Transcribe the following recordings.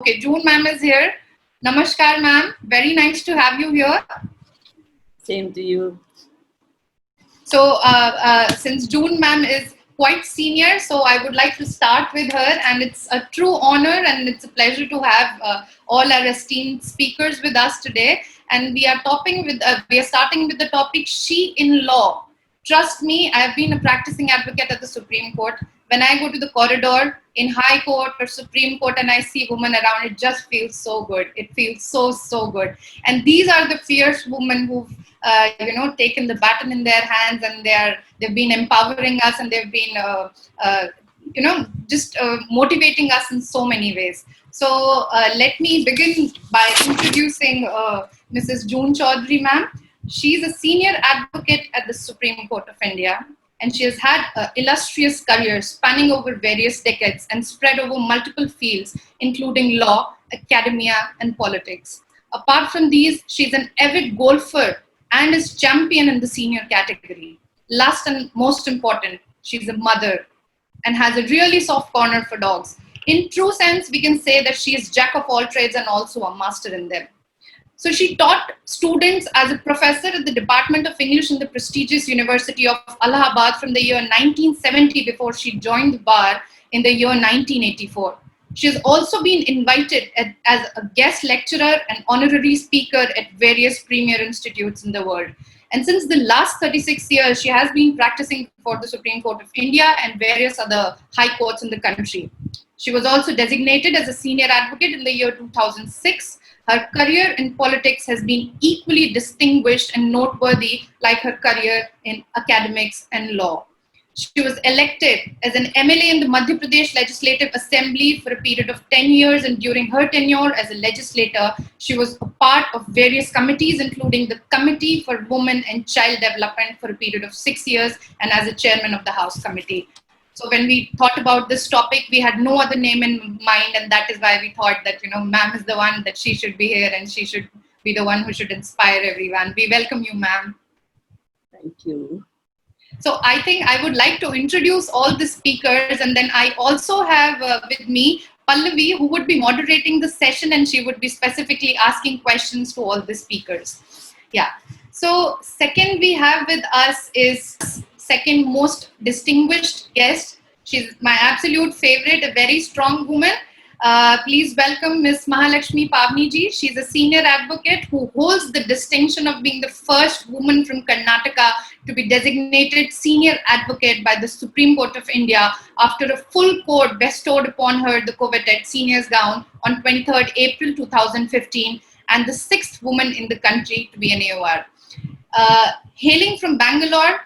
Okay, June ma'am is here. Namaskar ma'am, very nice to have you here. Same to you. So since June ma'am is quite senior, so I would like to start with her, and it's a true honor and it's a pleasure to have all our esteemed speakers with us today. And we are starting with the topic She in Law. Trust me, I have been a practicing advocate at the Supreme Court. When I go to the corridor in High Court or Supreme Court and I see women around, it just feels so good. It feels so good. And these are the fierce women who've taken the baton in their hands, and they've been empowering us, and they've been motivating us in so many ways. So let me begin by introducing Mrs. June Chaudhary ma'am. She's a senior advocate at the Supreme Court of India, and she has had an illustrious career spanning over various decades and spread over multiple fields, including law, academia, and politics. Apart from these, she's an avid golfer and is champion in the senior category. Last and most important, she's a mother and has a really soft corner for dogs. In true sense, we can say that she is jack of all trades and also a master in them. So she taught students as a professor at the Department of English in the prestigious University of Allahabad from the year 1970 before she joined the bar in the year 1984. She has also been invited as a guest lecturer and honorary speaker at various premier institutes in the world. And since the last 36 years, she has been practicing for the Supreme Court of India and various other high courts in the country. She was also designated as a senior advocate in the year 2006. Her career in politics has been equally distinguished and noteworthy, like her career in academics and law. She was elected as an MLA in the Madhya Pradesh Legislative Assembly for a period of 10 years, and during her tenure as a legislator, she was a part of various committees, including the Committee for Women and Child Development for a period of 6 years, and as a chairman of the House Committee. So when we thought about this topic, we had no other name in mind, and that is why we thought that, ma'am is the one, that she should be here and she should be the one who should inspire everyone. We welcome you, ma'am. Thank you. So I think I would like to introduce all the speakers, and then I also have with me Pallavi, who would be moderating the session, and she would be specifically asking questions to all the speakers. Yeah. So second we have with us is second most distinguished guest. She's my absolute favorite, a very strong woman. Please welcome Ms. Mahalakshmi Pavani ji. She's a senior advocate who holds the distinction of being the first woman from Karnataka to be designated senior advocate by the Supreme Court of India after a full court bestowed upon her the coveted senior's gown on 23rd April 2015, and the sixth woman in the country to be an AOR. Hailing from Bengaluru,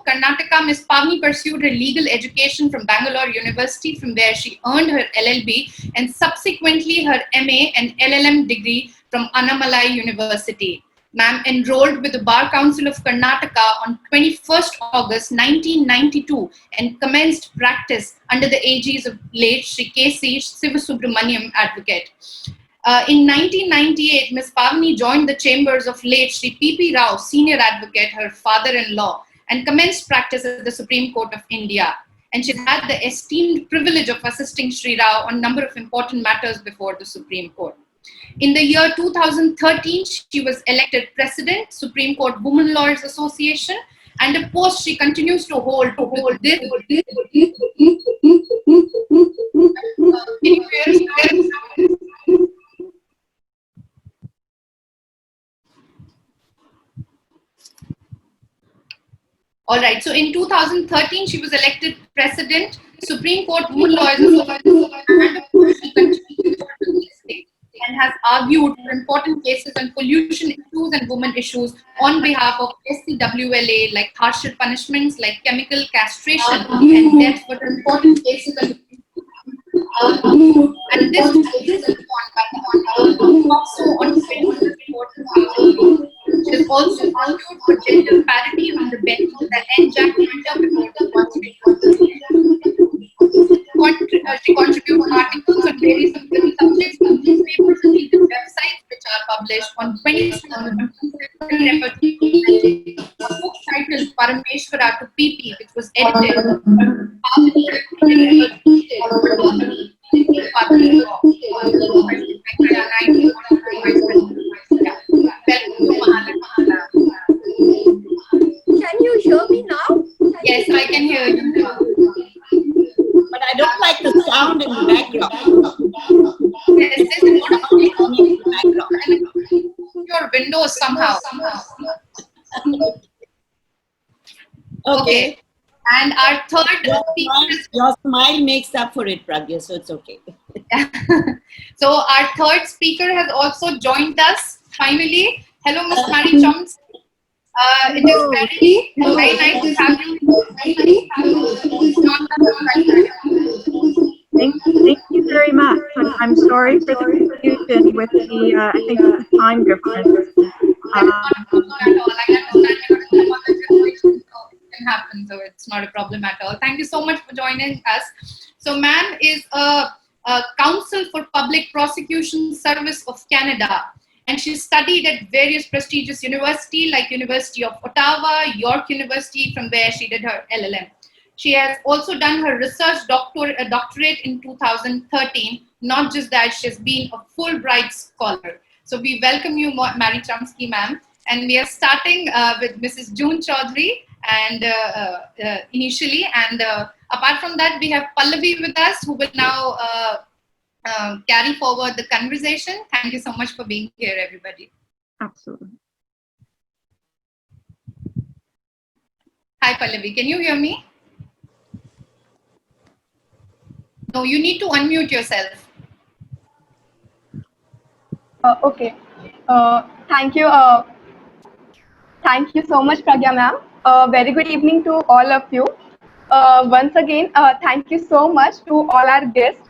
Karnataka, Ms. Pavani pursued her legal education from Bangalore University, from where she earned her LLB and subsequently her MA and LLM degree from Annamalai University. Ma'am enrolled with the Bar Council of Karnataka on 21st August 1992 and commenced practice under the aegis of late Shri K.C. Sivasubramaniam advocate. In 1998, Ms. Pavani joined the chambers of late Shri P.P. Rao, senior advocate, her father-in-law, and commenced practice at the Supreme Court of India. And she's had the esteemed privilege of assisting Shri Rao on a number of important matters before the Supreme Court. In the year 2013, she was elected President, Supreme Court Women Lawyers Association, and a post she continues to hold. All right, so in 2013, she was elected President, Supreme Court Women Lawyers Association, and has argued for important cases on pollution issues and women issues on behalf of SCWLA, like harsher punishments like chemical castration and death for important cases on and this is also on she has also argued for gender parity on the bench that end Jack before the Constitution. She contributes articles on various subjects on newspapers and legal websites, which are published on 27 a book titled Parameshwara to PP, which was edited Can you hear me now? Yes, I can hear you now. But I don't like the sound in the background. Yes, there's a lot of your windows somehow. Okay. And our third speaker is Your smile makes up for it, Pragya, so it's okay. so our third speaker has also joined us finally. Hello, Ms. Marie Chums. It is very nice to have you. Thank you very much. I'm sorry for the confusion with the, I think, the time difference. Not at all. I understand can happen, so it's not a problem at all. Thank you so much for joining us. So, ma'am is a Council for Public Prosecution Service of Canada, and she studied at various prestigious universities like University of Ottawa, York University, from where she did her LLM. She has also done her research doctorate in 2013. Not just that, she has been a Fulbright scholar. So we welcome you, Marie Comiskey, ma'am. And we are starting with Mrs. June Chaudhary and initially. And apart from that, we have Pallavi with us, who will now carry forward the conversation. Thank you so much for being here, everybody. Absolutely. Hi, Pallavi. Can you hear me? No, you need to unmute yourself. Okay. Thank you. Thank you so much, Pragya ma'am. Very good evening to all of you. Once again, thank you so much to all our guests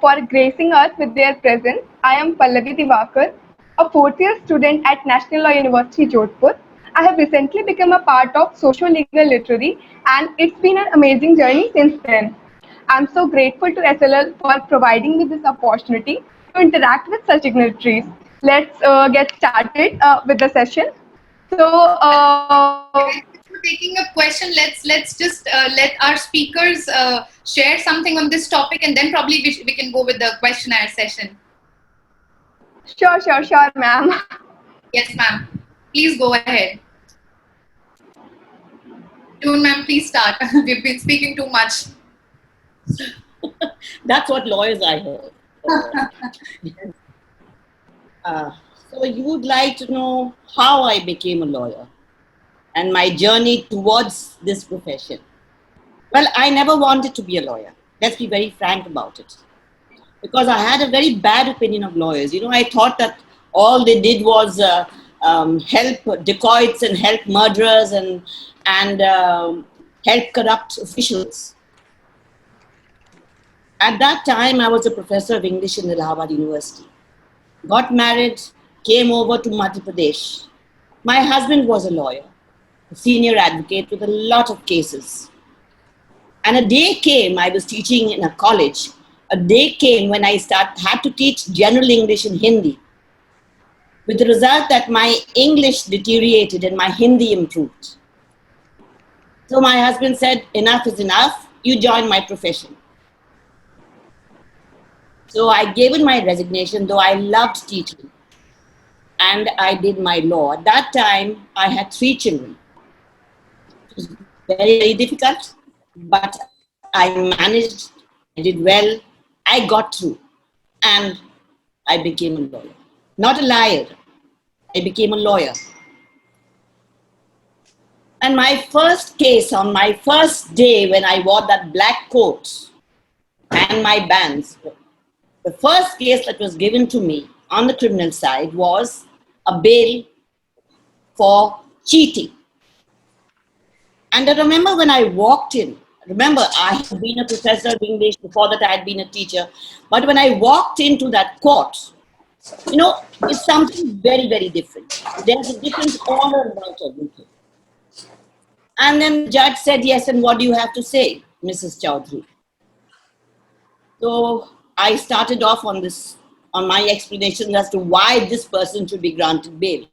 for gracing us with their presence. I am Pallavi Diwakar, a fourth-year student at National Law University, Jodhpur. I have recently become a part of SocioLegalLiterary, and it's been an amazing journey since then. I'm so grateful to SLL for providing me this opportunity to interact with such dignitaries. Let's get started with the session. So, Before taking a question, let's just let our speakers share something on this topic, and then probably we can go with the questionnaire session. sure, ma'am. Yes, ma'am. Please go ahead. June, ma'am, please start. We've been speaking too much. That's what lawyers I heard. So you would like to know how I became a lawyer and my journey towards this profession. Well, I never wanted to be a lawyer. Let's be very frank about it. Because I had a very bad opinion of lawyers. You know, I thought that all they did was help dacoits and help murderers and help corrupt officials. At that time, I was a professor of English in Allahabad University. Got married, came over to Madhya Pradesh. My husband was a lawyer, a senior advocate with a lot of cases. And a day came, I was teaching in a college, a day came when I had to teach general English and Hindi, with the result that my English deteriorated and my Hindi improved. So my husband said, enough is enough, you join my profession. So I gave in my resignation, though I loved teaching. And I did my law. At that time, I had 3 children. It was very, very difficult, but I managed, I did well, I got through, and I became a lawyer. Not a liar, I became a lawyer. And my first case, on my first day when I wore that black coat and my bands, the first case that was given to me on the criminal side was a bail for cheating. And I remember when I walked in, I had been a professor of English, before that I had been a teacher, but when I walked into that court, you know, it's something very, very different. There's a different order about everything. And then the judge said, yes, and what do you have to say, Mrs. Chaudhary? So I started off on my explanation as to why this person should be granted bail.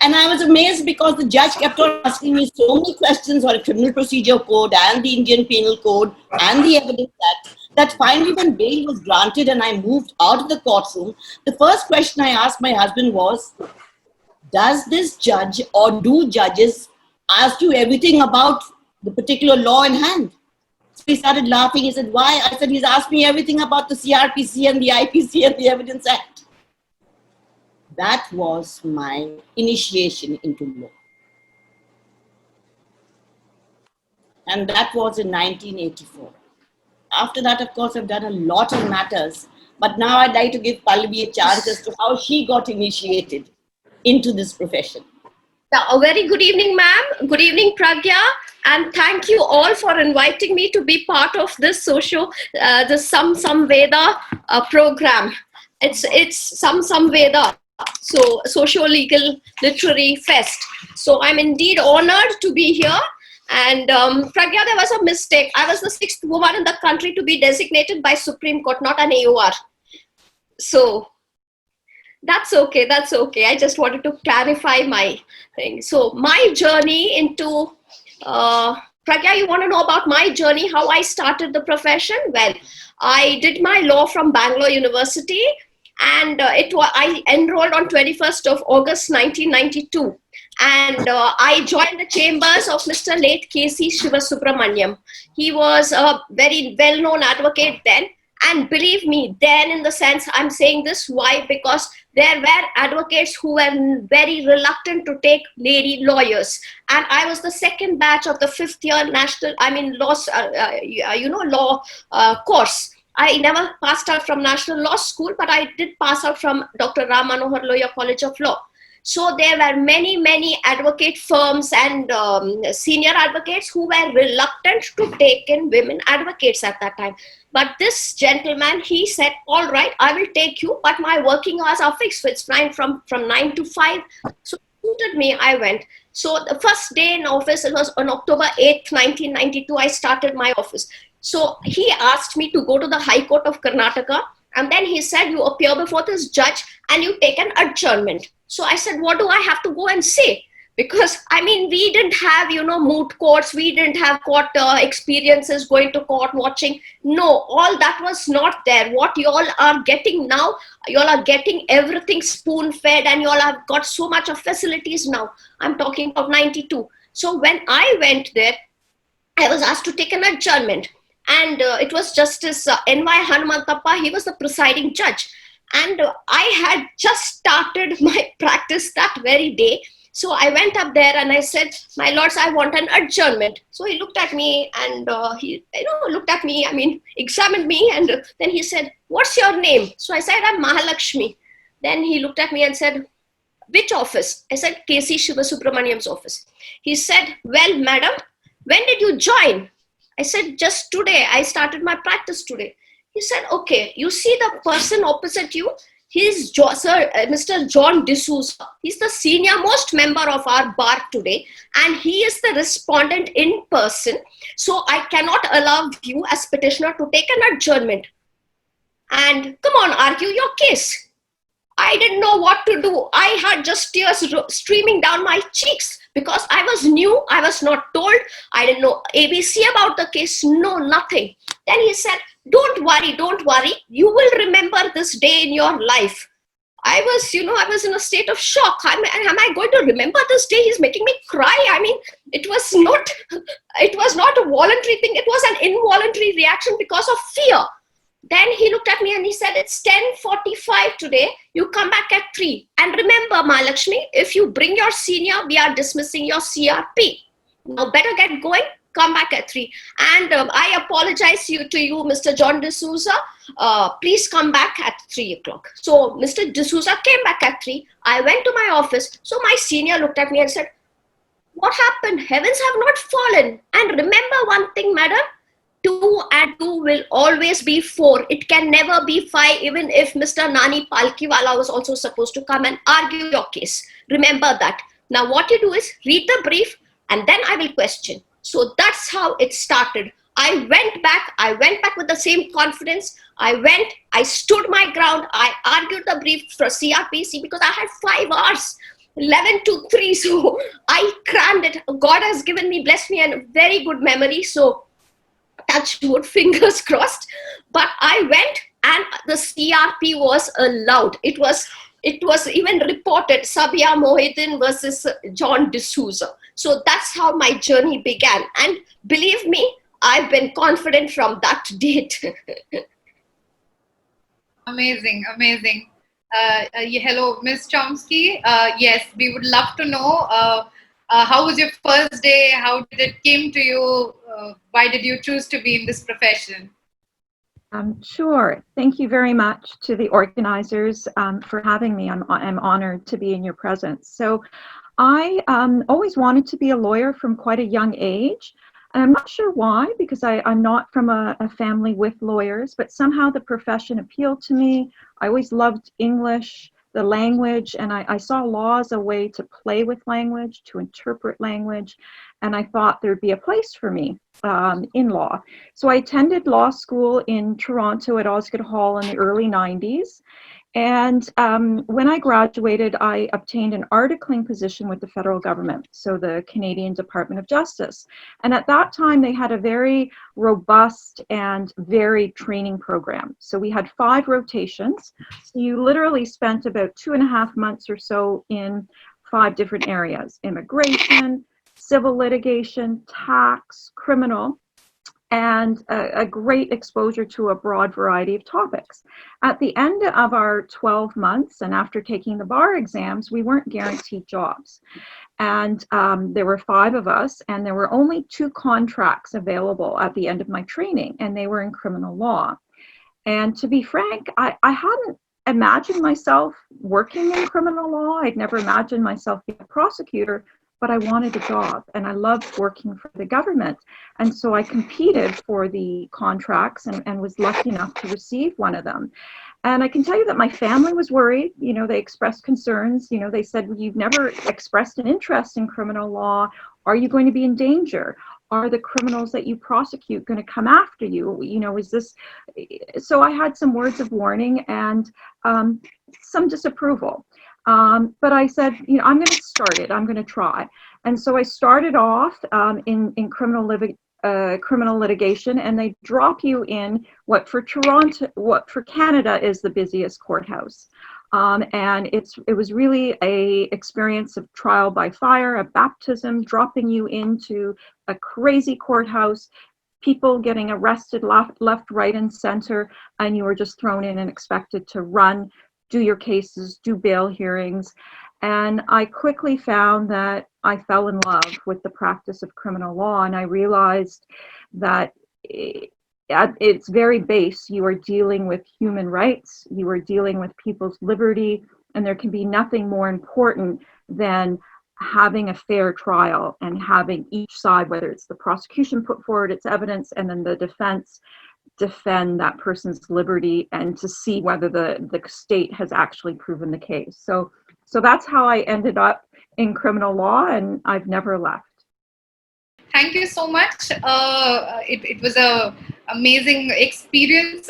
And I was amazed because the judge kept on asking me so many questions on the Criminal Procedure Code and the Indian Penal Code and the Evidence Act that finally when bail was granted and I moved out of the courtroom, the first question I asked my husband was, does this judge or do judges ask you everything about the particular law in hand? So he started laughing. He said, why? I said, he's asked me everything about the CRPC and the IPC and the Evidence Act. That was my initiation into law. And that was in 1984. After that, of course, I've done a lot of matters. But now I'd like to give Pallavi a chance as to how she got initiated into this profession. A very good evening, ma'am. Good evening, Pragya. And thank you all for inviting me to be part of this the Sam-Samvad program. It's Sam-Samvad, so Socio-Legal Literary Fest. So I'm indeed honored to be here. And Pragya, there was a mistake. I was the 6th woman in the country to be designated by Supreme Court, not an AOR. So that's okay. That's okay. I just wanted to clarify my thing. So my journey into Pragya, you want to know about my journey, how I started the profession? Well, I did my law from Bangalore University, and I enrolled on 21st of August 1992. And I joined the chambers of Mr. late K.C. Shivasubramaniam. He was a very well-known advocate then. And believe me, then in the sense, I'm saying this, why? Because there were advocates who were very reluctant to take lady lawyers. And I was the second batch of the 5th year law course. I never passed out from National Law School, but I did pass out from Dr. Ram Manohar Loya College of Law. So there were many advocate firms and senior advocates who were reluctant to take in women advocates at that time. But this gentleman, he said, all right, I will take you, but my working hours are fixed. So it's from 9 to 5. So it suited me, I went. So the first day in office, it was on October 8th, 1992, I started my office. So he asked me to go to the High Court of Karnataka. And then he said, you appear before this judge and you take an adjournment. So I said, what do I have to go and say? Because, I mean, we didn't have, moot courts. We didn't have court experiences, going to court, watching. No, all that was not there. What you all are getting now, you all are getting everything spoon-fed, and you all have got so much of facilities now. I'm talking about 92. So when I went there, I was asked to take an adjournment. And it was Justice N.Y. Hanumantappa. He was the presiding judge. And I had just started my practice that very day. So I went up there and I said, my lords, I want an adjournment. So he looked at me and examined me. And then he said, what's your name? So I said, I'm Mahalakshmi. Then he looked at me and said, which office? I said, K.C. Shivasubramaniam's office. He said, well, madam, when did you join? I said, just today. I started my practice today. He said, okay, you see the person opposite you? He's Mr. John D'Souza. He's the senior most member of our bar today, and he is the respondent in person. So I cannot allow you as petitioner to take an adjournment. And come on, argue your case. I didn't know what to do. I had just tears streaming down my cheeks because I was new. I was not told. I didn't know ABC about the case. No, nothing. Then he said, don't worry. You will remember this day in your life. I was in a state of shock. Am I going to remember this day? He's making me cry. I mean, it was not a voluntary thing. It was an involuntary reaction because of fear. Then he looked at me and he said, it's 10:45 today. You come back at 3. And remember, Mahalakshmi, if you bring your senior, we are dismissing your CRP. Now better get going. Come back at 3. And I apologize to you, Mr. John D'Souza. Please come back at 3 o'clock. So Mr. D'Souza came back at 3. I went to my office. So my senior looked at me and said, what happened? Heavens have not fallen. And remember one thing, madam. 2 and 2 will always be 4. It can never be 5, even if Mr. Nani Palkiwala was also supposed to come and argue your case. Remember that. Now what you do is read the brief and then I will question. So that's how it started. I went back with the same confidence. I stood my ground. I argued the brief for CRPC because I had 5 hours. 11 to 3. So I crammed it. God has blessed me a very good memory. So touch wood, fingers crossed. But I went, and the CRP was allowed. It was even reported, Sabia Mohidin versus John D'Souza. So that's how my journey began. And believe me, I've been confident from that date. Amazing, amazing. Hello, Ms. Chomsky. Yes, we would love to know how was your first day? How did it came to you? Why did you choose to be in this profession? Sure. Thank you very much to the organizers for having me. I'm honored to be in your presence. So I always wanted to be a lawyer from quite a young age. And I'm not sure why, because I'm not from a family with lawyers, but somehow the profession appealed to me. I always loved English, the language, and I saw law as a way to play with language, to interpret language, and I thought there'd be a place for me in law. So I attended law school in Toronto at Osgoode Hall in the early 90s. And when I graduated, I obtained an articling position with the federal government, so the Canadian Department of Justice. And at that time, they had a very robust and varied training program. So we had 5 rotations. So you literally spent about 2.5 months or so in 5 different areas: immigration, civil litigation, tax, criminal, and a great exposure to a broad variety of topics. At the end of our 12 months, and after taking the bar exams, we weren't guaranteed jobs. And there were 5 of us, and there were only 2 contracts available at the end of my training, and they were in criminal law. And to be frank, I hadn't imagined myself working in criminal law. I'd never imagined myself being a prosecutor, but I wanted a job, and I loved working for the government. And so I competed for the contracts and was lucky enough to receive one of them. And I can tell you that my family was worried. You know, they expressed concerns. You know, they said, "You've never expressed an interest in criminal law. Are you going to be in danger? Are the criminals that you prosecute going to come after you? You know, is this?" So I had some words of warning and some disapproval. But I said, you know, I'm going to start it. I'm going to try. And so I started off in criminal litigation, and they drop you in what for Canada is the busiest courthouse. And it was really a experience of trial by fire, a baptism, dropping you into a crazy courthouse, people getting arrested left, right, and center, and you were just thrown in and expected to run, do your cases, do bail hearings. And I quickly found that I fell in love with the practice of criminal law, and I realized that at its very base, you are dealing with human rights, you are dealing with people's liberty, and there can be nothing more important than having a fair trial and having each side, whether it's the prosecution, put forward its evidence, and then the defense defend that person's liberty, and to see whether the state has actually proven the case. So that's how I ended up in criminal law, and I've never left. Thank you so much. It was a amazing experience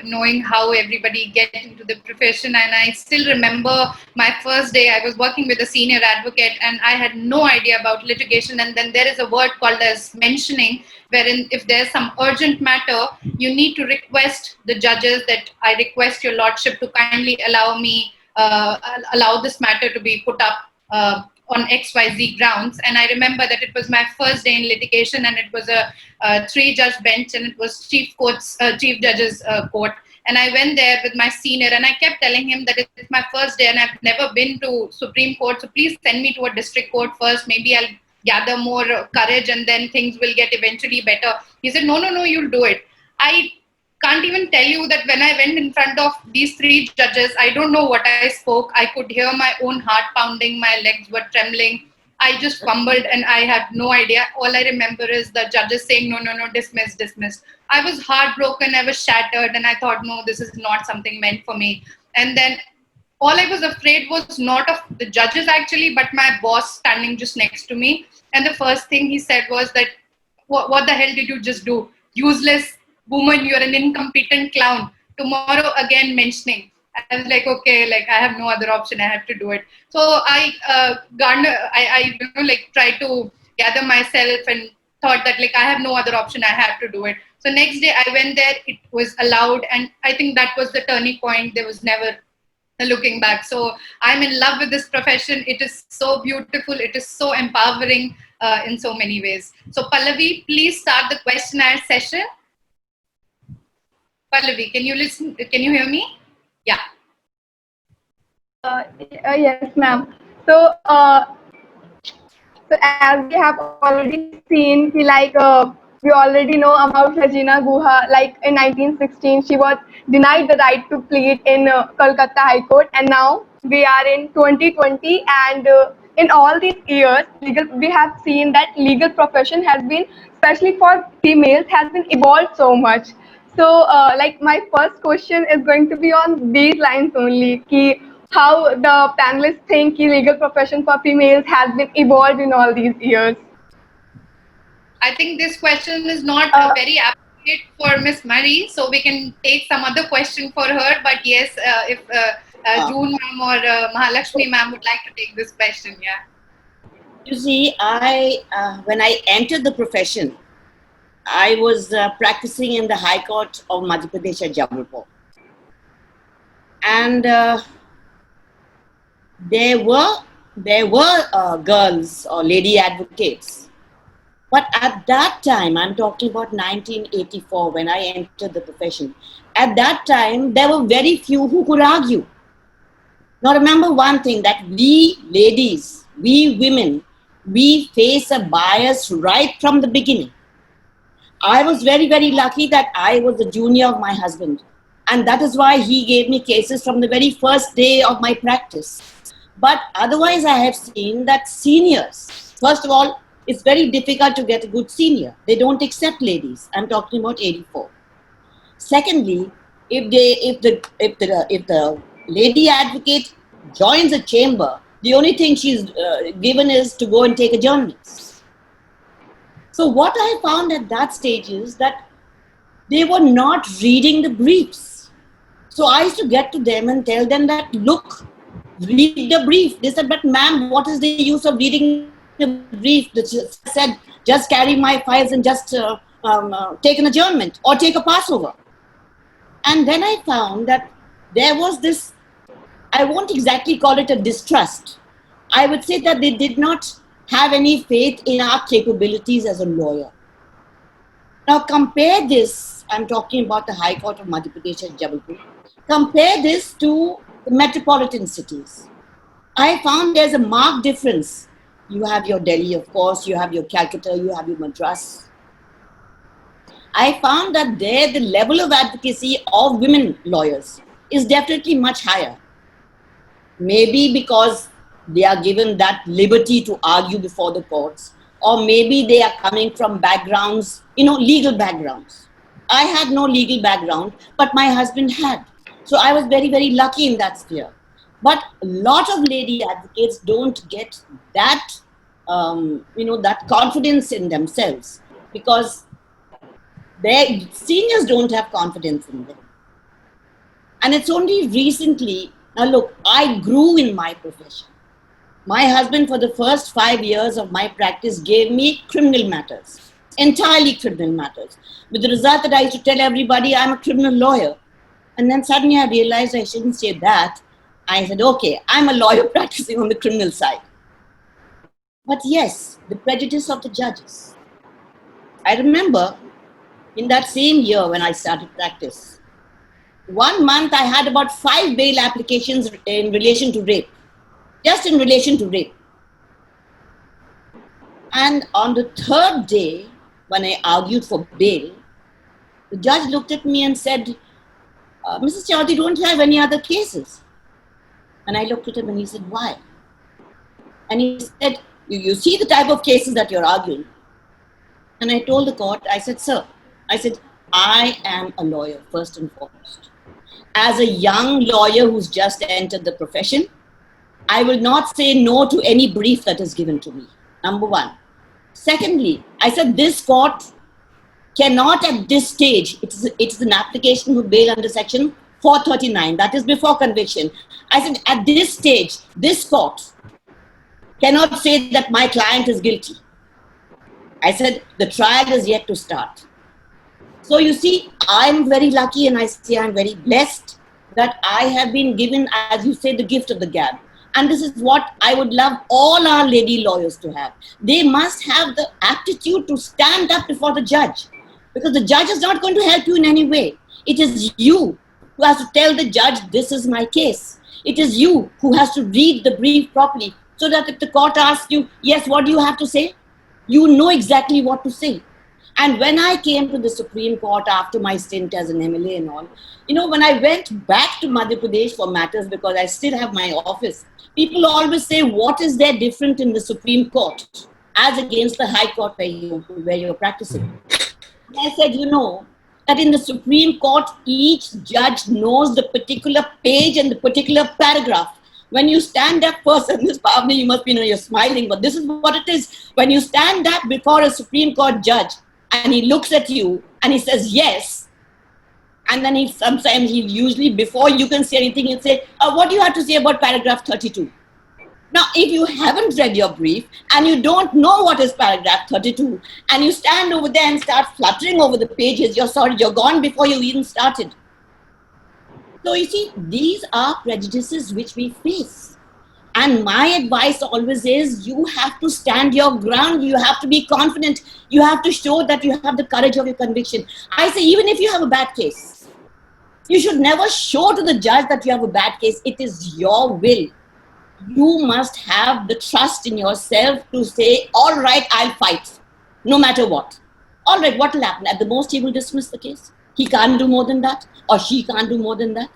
knowing how everybody get into the profession. And I still remember my first day. I was working with a senior advocate, and I had no idea about litigation. And then there is a word called as mentioning, wherein if there's some urgent matter, you need to request the judges that I request your lordship to kindly allow me allow this matter to be put up on XYZ grounds. And I remember that it was my first day in litigation, and it was a 3-judge bench, and it was chief judge's court. And I went there with my senior, and I kept telling him that it's my first day and I've never been to Supreme Court, so please send me to a district court first. Maybe I'll gather more courage and then things will get eventually better. He said, no, you'll do it. I can't even tell you that when I went in front of these 3 judges, I don't know what I spoke. I could hear my own heart pounding, my legs were trembling. I just fumbled and I had no idea. All I remember is the judges saying, no, dismissed. I was heartbroken, I was shattered, and I thought, no, this is not something meant for me. And then all I was afraid was not of the judges actually, but my boss standing just next to me. And the first thing he said was that, what the hell did you just do? Useless woman, you're an incompetent clown. Tomorrow again mentioning. I was like, okay, like I have no other option. I have to do it. So I try to gather myself and thought that like I have no other option, I have to do it. So next day I went there, it was allowed, and I think that was the turning point. There was never looking back. So I'm in love with this profession. It is so beautiful. It is so empowering in so many ways. So Pallavi, please start the questionnaire session. Pallavi, can you listen? Can you hear me? Yeah. Yes, ma'am. So as we have already seen, we already know about Regina Guha. Like in 1916, she was denied the right to plead in Kolkata High Court, and now we are in 2020, and in all these years, we have seen that legal profession has been, especially for females, has been evolved so much. So, like my first question is going to be on these lines only. Ki how the panelists think the legal profession for females has been evolved in all these years. I think this question is not very appropriate for Miss Marie, so we can take some other question for her. But yes, if June ma'am or Mahalakshmi ma'am would like to take this question, yeah. You see, when I entered the profession, I was practicing in the High Court of Madhya Pradesh at Jodhpur. And there were girls or lady advocates. But at that time, I'm talking about 1984 when I entered the profession. At that time, there were very few who could argue. Now remember one thing, that we ladies, we women, we face a bias right from the beginning. I was very, very lucky that I was the junior of my husband. And that is why he gave me cases from the very first day of my practice. But otherwise, I have seen that seniors, first of all, it's very difficult to get a good senior. They don't accept ladies. I'm talking about 84. Secondly, if the lady advocate joins a chamber, the only thing she's given is to go and take adjournments. So what I found at that stage is that they were not reading the briefs. So I used to get to them and tell them that, look, read the brief. They said, but ma'am, what is the use of reading the brief? They said, just carry my files and just take an adjournment or take a passover. And then I found that there was this, I won't exactly call it a distrust. I would say that they did not have any faith in our capabilities as a lawyer. Now compare this, I'm talking about the High Court of Madhya Pradesh at Jodhpur. Compare this to the metropolitan cities. I found there's a marked difference. You have your Delhi, of course, you have your Calcutta, you have your Madras. I found that there the level of advocacy of women lawyers is definitely much higher. Maybe because they are given that liberty to argue before the courts, or maybe they are coming from backgrounds, legal backgrounds. I had no legal background, but my husband had. So I was very, very lucky in that sphere. But a lot of lady advocates don't get that, that confidence in themselves because their seniors don't have confidence in them. And it's only recently, now look, I grew in my profession. My husband, for the first 5 years of my practice, gave me criminal matters, entirely criminal matters, with the result that I used to tell everybody I'm a criminal lawyer. And then suddenly I realized I shouldn't say that. I said, okay, I'm a lawyer practicing on the criminal side. But yes, the prejudice of the judges. I remember in that same year when I started practice, 1 month I had about 5 bail applications in relation to rape. Just in relation to rape. And on the 3rd day, when I argued for bail, the judge looked at me and said, Mrs. Chaudhary, don't you have any other cases? And I looked at him and he said, why? And he said, you see the type of cases that you're arguing. And I told the court, I said, sir, I am a lawyer, first and foremost. As a young lawyer who's just entered the profession, I will not say no to any brief that is given to me, number one. Secondly, I said this court cannot at this stage, it's an application for bail under section 439, that is before conviction. I said at this stage, this court cannot say that my client is guilty. I said, the trial is yet to start. So you see, I'm very lucky, and I say I'm very blessed that I have been given, as you say, the gift of the gab. And this is what I would love all our lady lawyers to have. They must have the aptitude to stand up before the judge, because the judge is not going to help you in any way. It is you who has to tell the judge, this is my case. It is you who has to read the brief properly, so that if the court asks you, yes, what do you have to say? You know exactly what to say. And when I came to the Supreme Court after my stint as an MLA and all, you know, when I went back to Madhya Pradesh for matters, because I still have my office, people always say, what is there different in the Supreme Court as against the High Court where you're practicing? And I said, you know, that in the Supreme Court, each judge knows the particular page and the particular paragraph. When you stand up first, and Ms. Pavani, you must be, you're smiling, but this is what it is. When you stand up before a Supreme Court judge, and he looks at you and he says, yes. And then sometimes he'll usually, before you can say anything, he'll say, what do you have to say about paragraph 32? Now, if you haven't read your brief and you don't know what is paragraph 32, and you stand over there and start fluttering over the pages, you're gone before you even started. So you see, these are prejudices which we face. And my advice always is, you have to stand your ground. You have to be confident. You have to show that you have the courage of your conviction. I say, even if you have a bad case, you should never show to the judge that you have a bad case. It is your will. You must have the trust in yourself to say, all right, I'll fight, no matter what. All right, what will happen? At the most, he will dismiss the case. He can't do more than that, or she can't do more than that.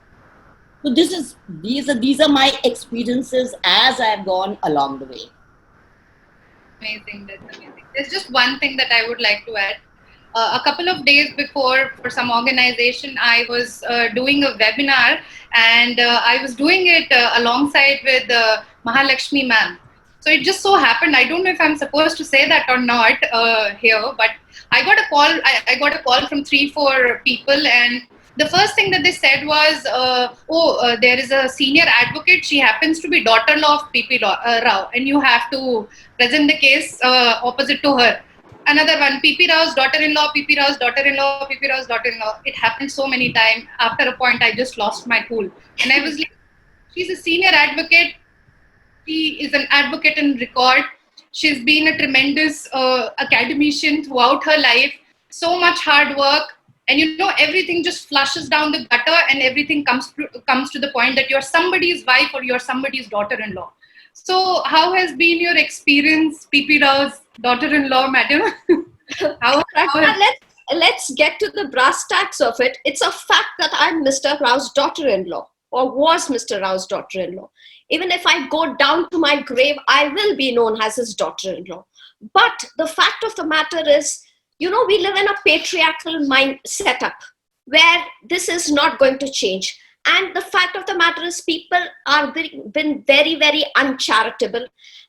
So these are my experiences as I've gone along the way. Amazing, that's amazing. There's just one thing that I would like to add. A couple of days before, for some organization, I was doing a webinar, and I was doing it alongside with Mahalakshmi ma'am. So it just so happened, I don't know if I'm supposed to say that or not here, but I got a call. I got a call from 3-4 people, and the first thing that they said was, there is a senior advocate. She happens to be daughter-in-law of P.P. Rao, and you have to present the case opposite to her. Another one, P.P. Rao's daughter-in-law, P.P. Rao's daughter-in-law, P.P. Rao's daughter-in-law. It happened so many times. After a point, I just lost my cool. And I was like, she's a senior advocate. She is an advocate in record. She's been a tremendous academician throughout her life. So much hard work. And you know, everything just flushes down the gutter, and everything comes to the point that you're somebody's wife or you're somebody's daughter-in-law. So how has been your experience, P.P. Rao's daughter-in-law, madam? Let's get to the brass tacks of it. It's a fact that I'm Mr. Rao's daughter-in-law, or was Mr. Rao's daughter-in-law. Even if I go down to my grave, I will be known as his daughter-in-law. But the fact of the matter is, you know, we live in a patriarchal mind setup where this is not going to change. And the fact of the matter is, people are been very, very uncharitable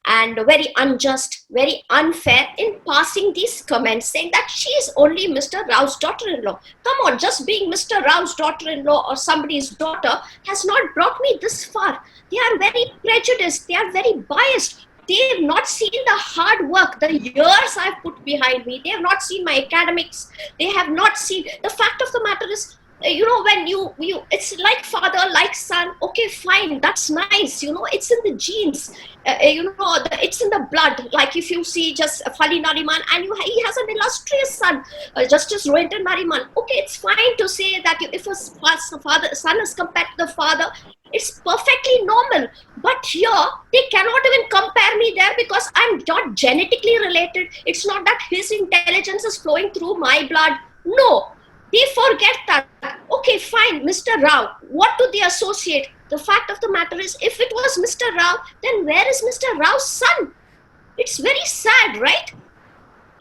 and very unjust, very unfair in passing these comments saying that she is only Mr. Rao's daughter-in-law. Come on, just being Mr. Rao's daughter-in-law or somebody's daughter has not brought me this far. They are very prejudiced. They are very biased. They have not seen the hard work, the years I've put behind me. They have not seen my academics. They have not seen. The fact of the matter is, you know, when you it's like father, like son. Okay, fine, that's nice. You know, it's in the genes. You know, it's in the blood. Like if you see just Fali Nariman, and he has an illustrious son, Justice Rohinton Nariman. Okay, it's fine to say that if a son is compared to the father, it's perfectly normal. But here, they cannot even compare me there because I'm not genetically related. It's not that his intelligence is flowing through my blood. No, they forget that. Okay, fine, Mr. Rao. What do they associate? The fact of the matter is, if it was Mr. Rao, then where is Mr. Rao's son? It's very sad, right?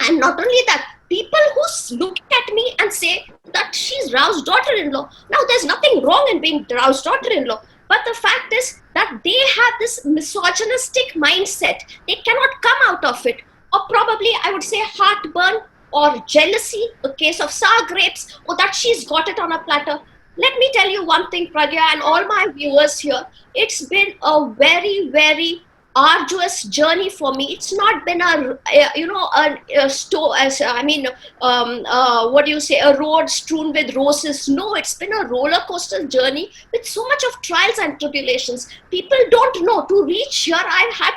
And not only that, people who look at me and say that she's Rao's daughter-in-law. Now, there's nothing wrong in being Rao's daughter-in-law. But the fact is that they have this misogynistic mindset. They cannot come out of it. Or probably, I would say, heartburn or jealousy, a case of sour grapes, or that she's got it on a platter. Let me tell you one thing, Pragya, and all my viewers here. It's been a very, very arduous journey for me. It's not been a road strewn with roses. No, it's been a roller coaster journey with so much of trials and tribulations. People don't know, to reach here, I've had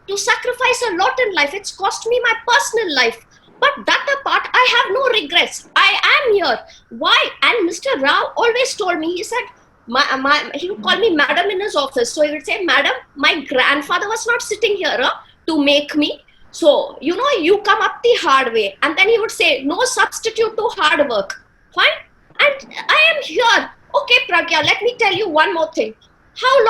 to sacrifice a lot in life. It's cost me my personal life. But that apart, I have no regrets. I am here. Why? And Mr. Rao always told me, he said, he would call me madam in his office. So he would say, madam, my grandfather was not sitting here to make me. So, you come up the hard way. And then he would say, no substitute to hard work. Fine? And I am here. Okay, Pragya, let me tell you one more thing. How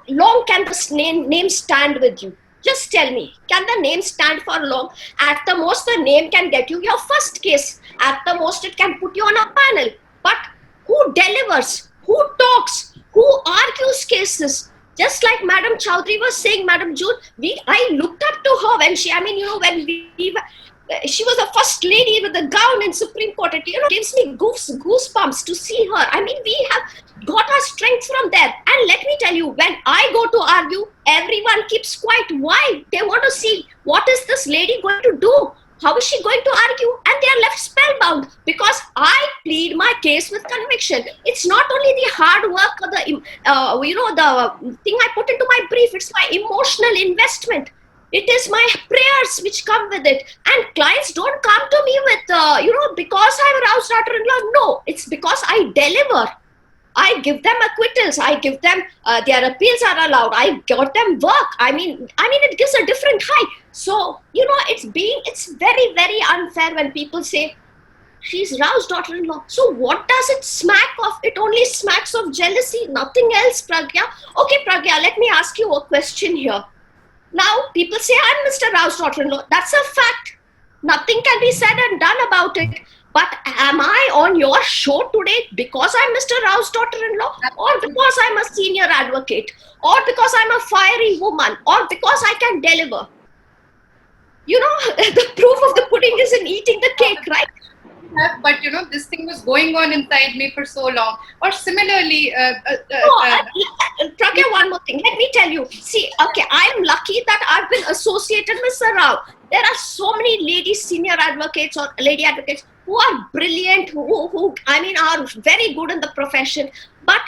long can this name stand with you? Just tell me, can the name stand for long? At the most, the name can get you your first case. At the most, it can put you on a panel. But who delivers? Who talks? Who argues cases? Just like Madam Chaudhary was saying, Madam June, I looked up to her when she was the first lady with a gown in Supreme Court. It gives me goosebumps to see her. I mean, we have got our strength from there. And let me tell you, when I go to argue, everyone keeps quiet. Why? They want to see, what is this lady going to do? How is she going to argue? And they are left spellbound because I plead my case with conviction. It's not only the hard work or the thing I put into my brief. It's my emotional investment. It is my prayers which come with it. And clients don't come to me with, because I'm a Rao's daughter-in-law. No, it's because I deliver. I give them acquittals. I give them, their appeals are allowed. I got them work. I mean, it gives a different high. So, it's very, very unfair when people say, she's Rao's daughter-in-law. So what does it smack of? It only smacks of jealousy, nothing else, Pragya. Okay, Pragya, let me ask you a question here. Now, people say, I'm Mr. Rao's daughter-in-law. That's a fact. Nothing can be said and done about it. But am I on your show today because I'm Mr. Rao's daughter-in-law? Or because I'm a senior advocate? Or because I'm a fiery woman? Or because I can deliver? The proof of the pudding is in eating the cake, right? But this thing was going on inside me for so long. Or similarly, Pragya, one more thing. Let me tell you. See, okay, I'm lucky that I've been associated with Sir Rao. There are so many lady senior advocates or lady advocates who are brilliant, who are very good in the profession. But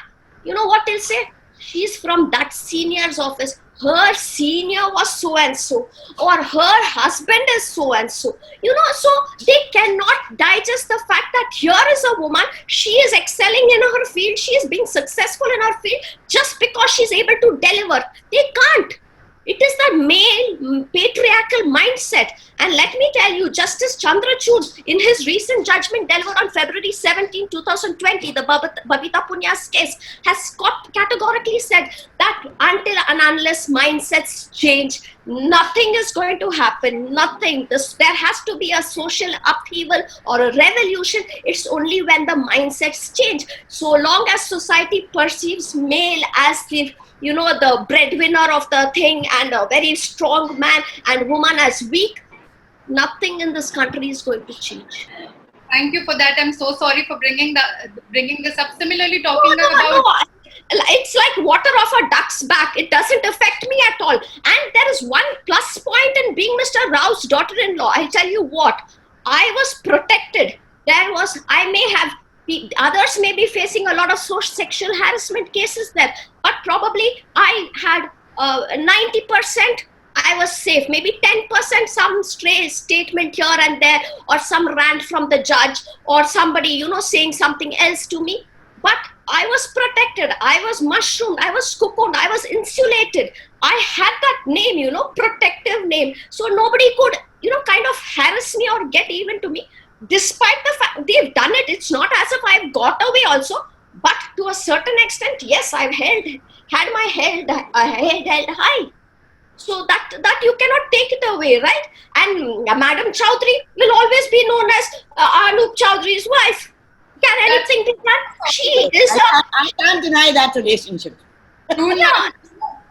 you know what they'll say? She's from that senior's office. Her senior was so-and-so, or her husband is so-and-so. So they cannot digest the fact that here is a woman, she is excelling in her field, she is being successful in her field just because she's able to deliver. They can't. It is the male patriarchal mindset. And let me tell you, Justice Chandrachud, in his recent judgment delivered on February 17, 2020, the Babita Punya's case, has categorically said that until and unless mindsets change, nothing is going to happen. Nothing. There has to be a social upheaval or a revolution. It's only when the mindsets change. So long as society perceives male as the breadwinner of the thing and a very strong man and woman as weak, nothing in this country is going to change. Thank you for that. I'm so sorry for bringing this up. Similarly, talking about... It's like water off a duck's back. It doesn't affect me at all. And there is one plus point in being Mr. Rao's daughter-in-law. I'll tell you what. I was protected. Others may be facing a lot of sexual harassment cases there, but probably I had 90%, I was safe. Maybe 10%, some stray statement here and there, or some rant from the judge, or somebody, saying something else to me. But I was protected. I was mushroomed. I was cocooned. I was insulated. I had that name, protective name. So nobody could, kind of harass me or get even to me. Despite the fact they've done it, it's not as if I've got away also, but to a certain extent, yes, I've had my head held high. So that you cannot take it away, right? And Madam Chaudhary will always be known as Anup Chaudhary's wife. Can anything be done? She is I can't deny that relationship.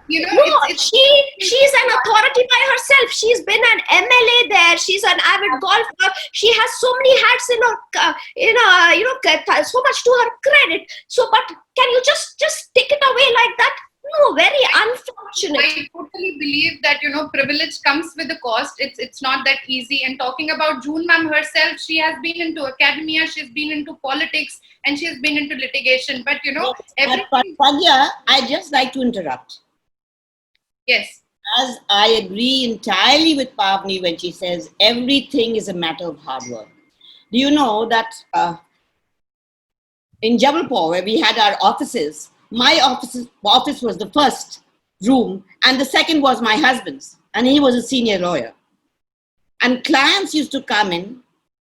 She's an authority by herself. She's been an MLA there. She's an avid golfer. She has so many hats so much to her credit. So, but can you just take it away like that? No, very unfair fortunate. I totally believe that, privilege comes with a cost. It's not that easy. And talking about June ma'am herself, she has been into academia, she's been into politics, and she has been into litigation. But, everything. Pragya, I just like to interrupt. Yes. As I agree entirely with Pavani when she says everything is a matter of hard work. Do you know that in Jodhpur, where we had our offices, my office was the first room and the second was my husband's, and he was a senior lawyer. And clients used to come in,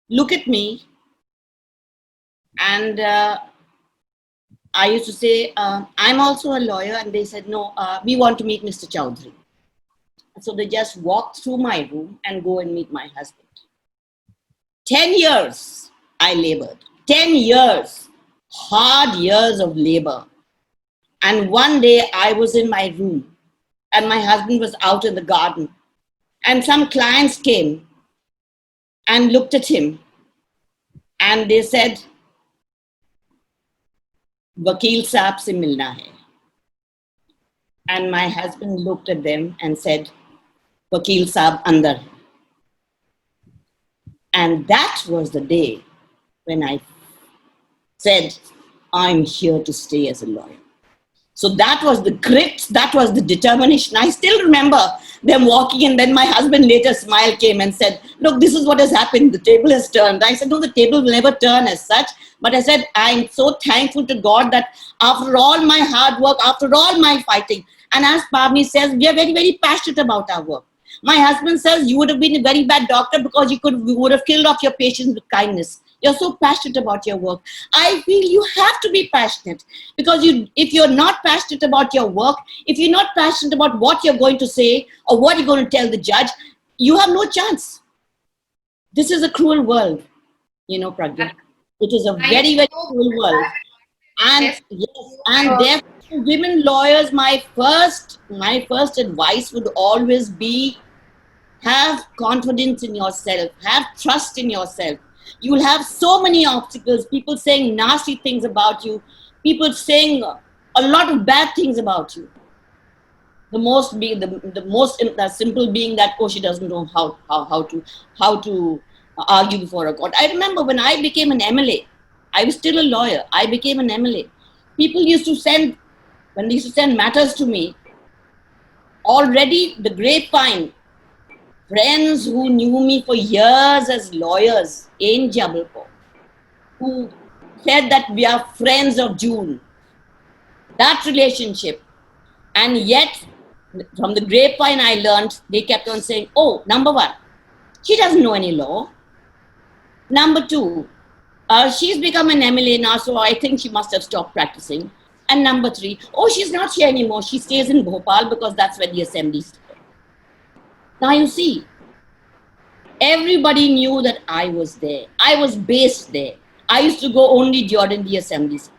look at me, and I used to say, I'm also a lawyer, and they said, no, we want to meet Mr. Chaudhary. So they just walk through my room and go and meet my husband. 10 years I labored. 10 years, hard years of labor. And one day I was in my room and my husband was out in the garden. And some clients came and looked at him and they said, Vakil Saab se milna hai. And my husband looked at them and said, Vakil Saab andar hai. And that was the day when I said, I'm here to stay as a lawyer. So that was the grit, that was the determination. I still remember them walking, and then my husband later smiled, came and said, look, this is what has happened. The table has turned. I said, no, the table will never turn as such. But I said, I'm so thankful to God that after all my hard work, after all my fighting, and as Pavani says, we are very, very passionate about our work. My husband says, you would have been a very bad doctor because you would have killed off your patients with kindness. You're so passionate about your work. I feel you have to be passionate, because if you're not passionate about your work, if you're not passionate about what you're going to say or what you're going to tell the judge, you have no chance. This is a cruel world, Pragya. It is a very, very cruel world. And yes, and therefore, women lawyers, my first advice would always be, have confidence in yourself, have trust in yourself. You will have so many obstacles, people saying nasty things about you, people saying a lot of bad things about you. The most simple being that, oh, she doesn't know how to argue before a court. I remember when I became an MLA, I was still a lawyer, I became an MLA. People used to send, when they used to send matters to me, already the grapevine, friends who knew me for years as lawyers in Jodhpur, who said that we are friends of June. That relationship. And yet, from the grapevine I learned, they kept on saying, oh, number one, she doesn't know any law. Number two, she's become an MLA now, so I think she must have stopped practicing. And number three, oh, she's not here anymore. She stays in Bhopal because that's where the assemblies are. Now you see, everybody knew that I was there. I was based there. I used to go only during the assemblies.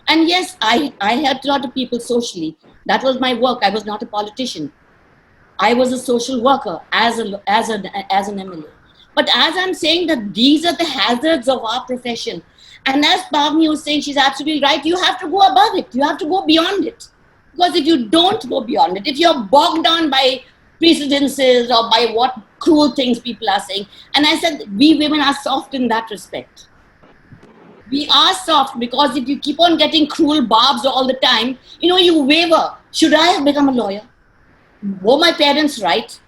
And yes, I helped a lot of people socially. That was my work. I was not a politician. I was a social worker as an MLA. But as I'm saying that these are the hazards of our profession. And as Pavani was saying, she's absolutely right. You have to go above it. You have to go beyond it. Because if you don't go beyond it, if you're bogged down by precedences or by what cruel things people are saying. And I said, we women are soft in that respect. We are soft because if you keep on getting cruel barbs all the time, you waver. Should I have become a lawyer? Were my parents right?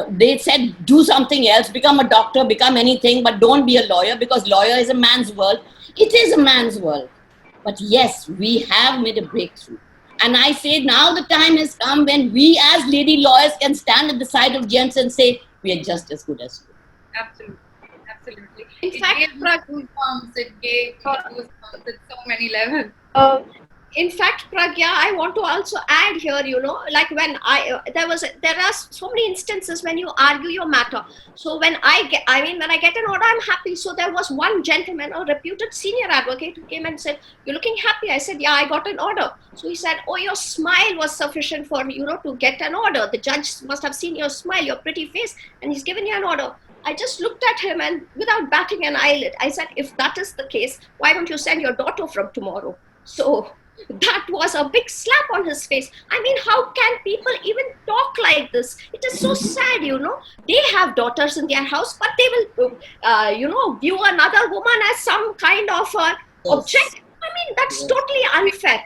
They said, do something else, become a doctor, become anything, but don't be a lawyer, because lawyer is a man's world. It is a man's world. But yes, we have made a breakthrough. And I say now the time has come when we as lady lawyers can stand at the side of gents and say, we are just as good as you. Absolutely. Absolutely. In fact, it gave goosebumps at so many levels. In fact, Pragya, I want to also add here, like when there are so many instances when you argue your matter. So when I get an order, I'm happy. So there was one gentleman, a reputed senior advocate, who came and said, you're looking happy. I said, yeah, I got an order. So he said, oh, your smile was sufficient for, to get an order. The judge must have seen your smile, your pretty face, and he's given you an order. I just looked at him and without batting an eyelid, I said, if that is the case, why don't you send your daughter from tomorrow? So That was a big slap on his face. I mean, how can people even talk like this? It is so sad, you know. They have daughters in their house, but they will, view another woman as some kind of object. I mean, that's totally unfair.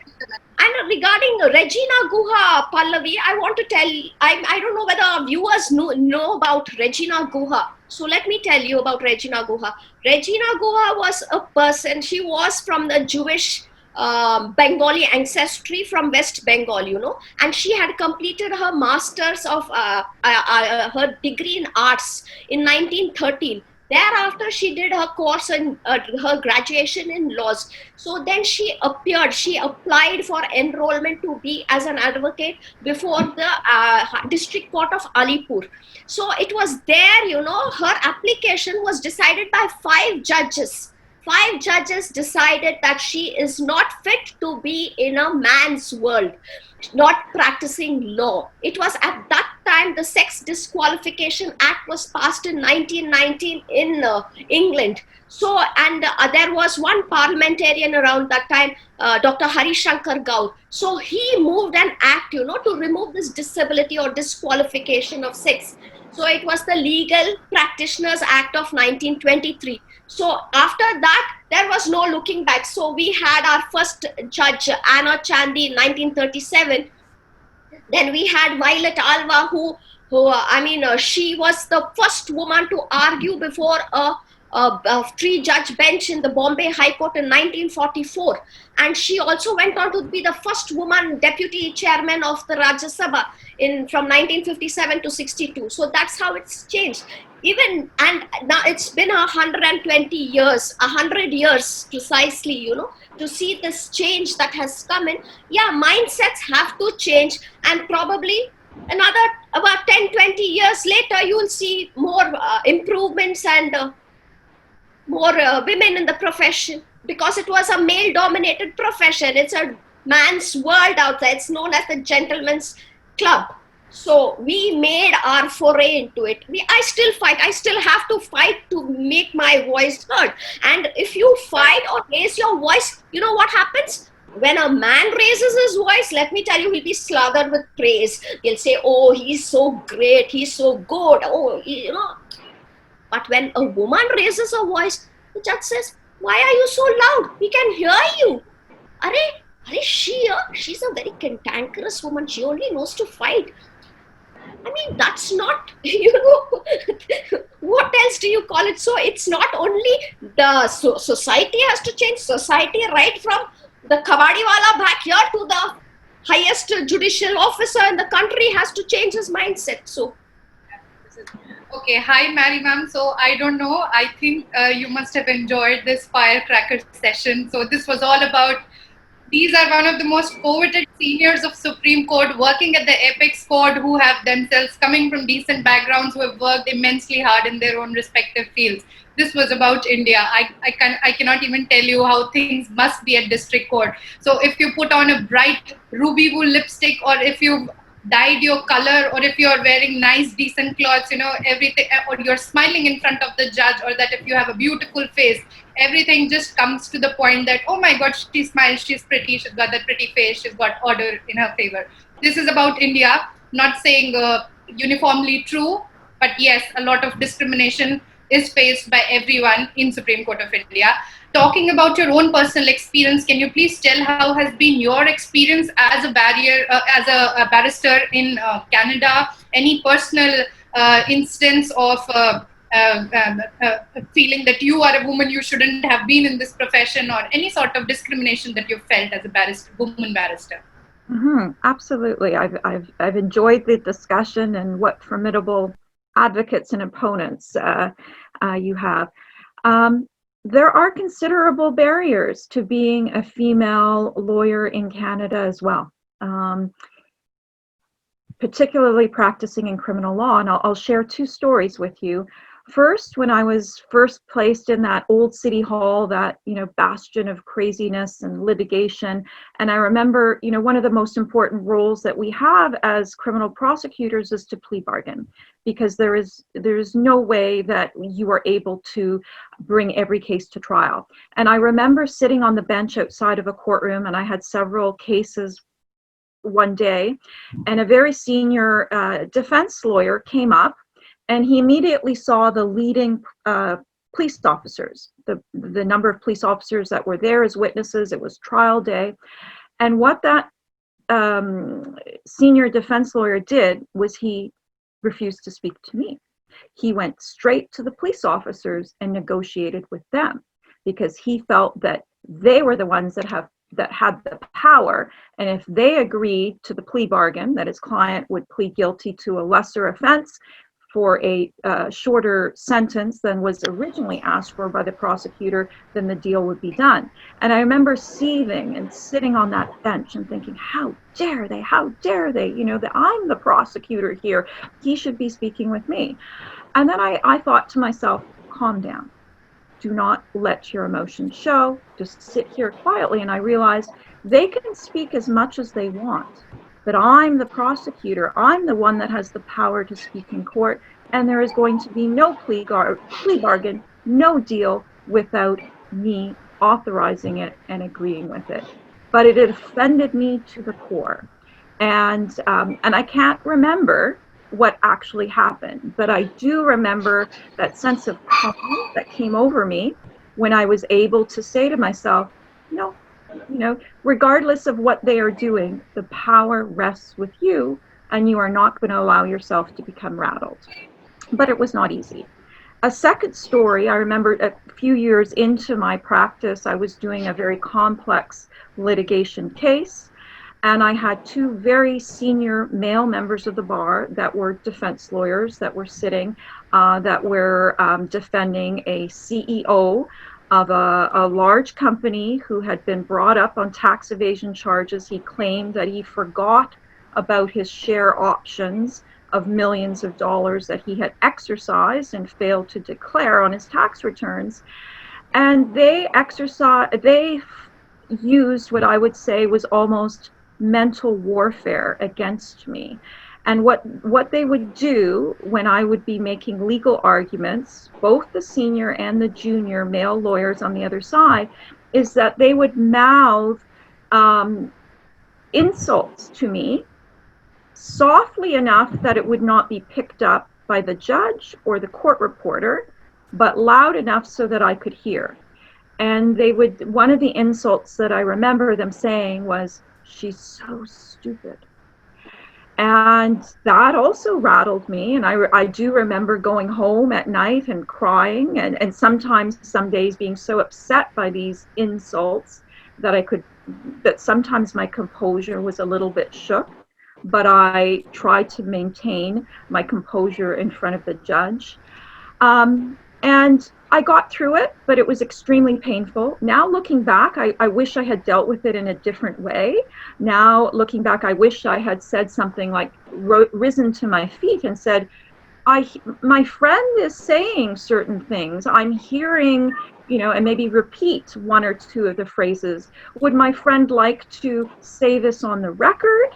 And regarding Regina Guha, Pallavi, I want to tell, I don't know whether our viewers know about Regina Guha. So let me tell you about Regina Guha. Regina Guha was a person, she was from the Jewish Bengali ancestry from West Bengal, you know, and she had completed her master's of her degree in arts in 1913. Thereafter, she did her course and her graduation in laws. So then she applied for enrollment to be as an advocate before the district court of Alipur. So it was there, you know, her application was decided by 5 judges. 5 judges decided that she is not fit to be in a man's world, not practicing law. It was at that time the Sex Disqualification Act was passed in 1919 in England. So, and there was one parliamentarian around that time, Dr. Hari Shankar Gaur. So he moved an act, you know, to remove this disability or disqualification of sex. So it was the Legal Practitioners Act of 1923. So after that, there was no looking back. So we had our first judge, Anna Chandy, in 1937. Then we had Violet Alva, who she was the first woman to argue before a 3-judge bench in the Bombay High Court in 1944. And she also went on to be the first woman deputy chairman of the Rajya Sabha from 1957 to 62. So that's how it's changed. Even, and now it's been 120 years, 100 years precisely, you know, to see this change that has come in. Yeah, mindsets have to change, and probably another about 10-20 years later, you will see more improvements and more women in the profession, because it was a male-dominated profession. It's a man's world out there. It's known as the gentleman's club. So we made our foray into it. I still fight. I still have to fight to make my voice heard. And if you fight or raise your voice, you know what happens? When a man raises his voice, let me tell you, he'll be slathered with praise. They'll say, oh, he's so great, he's so good, oh, you know. But when a woman raises her voice, the judge says, why are you so loud? We can hear you. She's a very cantankerous woman. She only knows to fight. I mean, that's not, you know, what else do you call it? So it's not only the society has to change, society right from the Kabadiwala back here to the highest judicial officer in the country has to change his mindset. So. Okay, hi Mary ma'am. So I don't know, I think you must have enjoyed this firecracker session. So this was all about, these are one of the most coveted seniors of Supreme Court working at the apex court, who have themselves coming from decent backgrounds, who have worked immensely hard in their own respective fields. This was about India. I cannot even tell you how things must be at district court. So if you put on a bright ruby wool lipstick, or if you dyed your color, or if you're wearing nice decent clothes, you know, everything, or you're smiling in front of the judge, or that if you have a beautiful face, everything just comes to the point that, oh my god, she smiles, she's pretty, she's got that pretty face, she's got order in her favor. This is about India. Not saying uniformly true, but yes, a lot of discrimination is faced by everyone in Supreme Court of India. Talking about your own personal experience, can you please tell how has been your experience as a barrister in Canada? Any personal instance of feeling that you are a woman, you shouldn't have been in this profession, or any sort of discrimination that you felt as a woman barrister? Mm-hmm. Absolutely. I've enjoyed the discussion and what formidable advocates and opponents you have. There are considerable barriers to being a female lawyer in Canada as well, particularly practicing in criminal law. And I'll share 2 stories with you. first, when I was first placed in that old city hall, that, bastion of craziness and litigation, and I remember, one of the most important roles that we have as criminal prosecutors is to plea bargain, because there is no way that you are able to bring every case to trial. And I remember sitting on the bench outside of a courtroom, and I had several cases one day, and a very senior defense lawyer came up, and he immediately saw the leading police officers, the number of police officers that were there as witnesses. It was trial day. And what that senior defense lawyer did was he refused to speak to me. He went straight to the police officers and negotiated with them, because he felt that they were the ones that had the power, and if they agreed to the plea bargain that his client would plead guilty to a lesser offense for a shorter sentence than was originally asked for by the prosecutor, then the deal would be done. And I remember seething and sitting on that bench and thinking, how dare they, that I'm the prosecutor here, he should be speaking with me. And then I thought to myself, calm down. Do not let your emotions show. Just sit here quietly. And I realized they can speak as much as they want, but I'm the prosecutor. I'm the one that has the power to speak in court, and there is going to be no plea bargain, no deal without me authorizing it and agreeing with it. But it had offended me to the core, and I can't remember what actually happened, but I do remember that sense of calm that came over me when I was able to say to myself, no, regardless of what they are doing, the power rests with you, and you are not going to allow yourself to become rattled. But it was not easy. A second story, I remember a few years into my practice, I was doing a very complex litigation case, and I had two very senior male members of the bar that were defense lawyers that were sitting, that were defending a CEO of a large company who had been brought up on tax evasion charges. He claimed that he forgot about his share options of millions of dollars that he had exercised and failed to declare on his tax returns. And they used what I would say was almost mental warfare against me. And what they would do when I would be making legal arguments, both the senior and the junior male lawyers on the other side, is that they would mouth insults to me softly enough that it would not be picked up by the judge or the court reporter, but loud enough so that I could hear. And one of the insults that I remember them saying was, "She's so stupid." And that also rattled me. And I do remember going home at night and crying, and sometimes some days being so upset by these insults that sometimes my composure was a little bit shook. But I tried to maintain my composure in front of the judge. And I got through it, but it was extremely painful. Now looking back, I wish I had dealt with it in a different way. Now looking back, I wish I had said something like risen to my feet and said, my friend is saying certain things. I'm hearing, and maybe repeat one or two of the phrases. Would my friend like to say this on the record?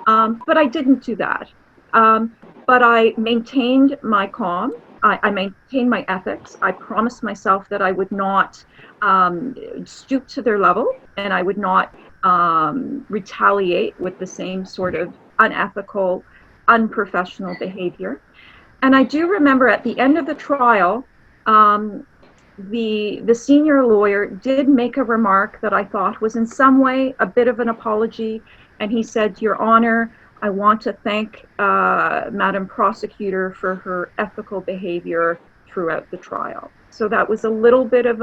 But I didn't do that. But I maintained my calm. I maintained my ethics. I promised myself that I would not stoop to their level, and I would not retaliate with the same sort of unethical, unprofessional behavior. And I do remember at the end of the trial, the senior lawyer did make a remark that I thought was in some way a bit of an apology. And he said, "Your Honor, I want to thank Madam Prosecutor for her ethical behavior throughout the trial." So that was a little bit of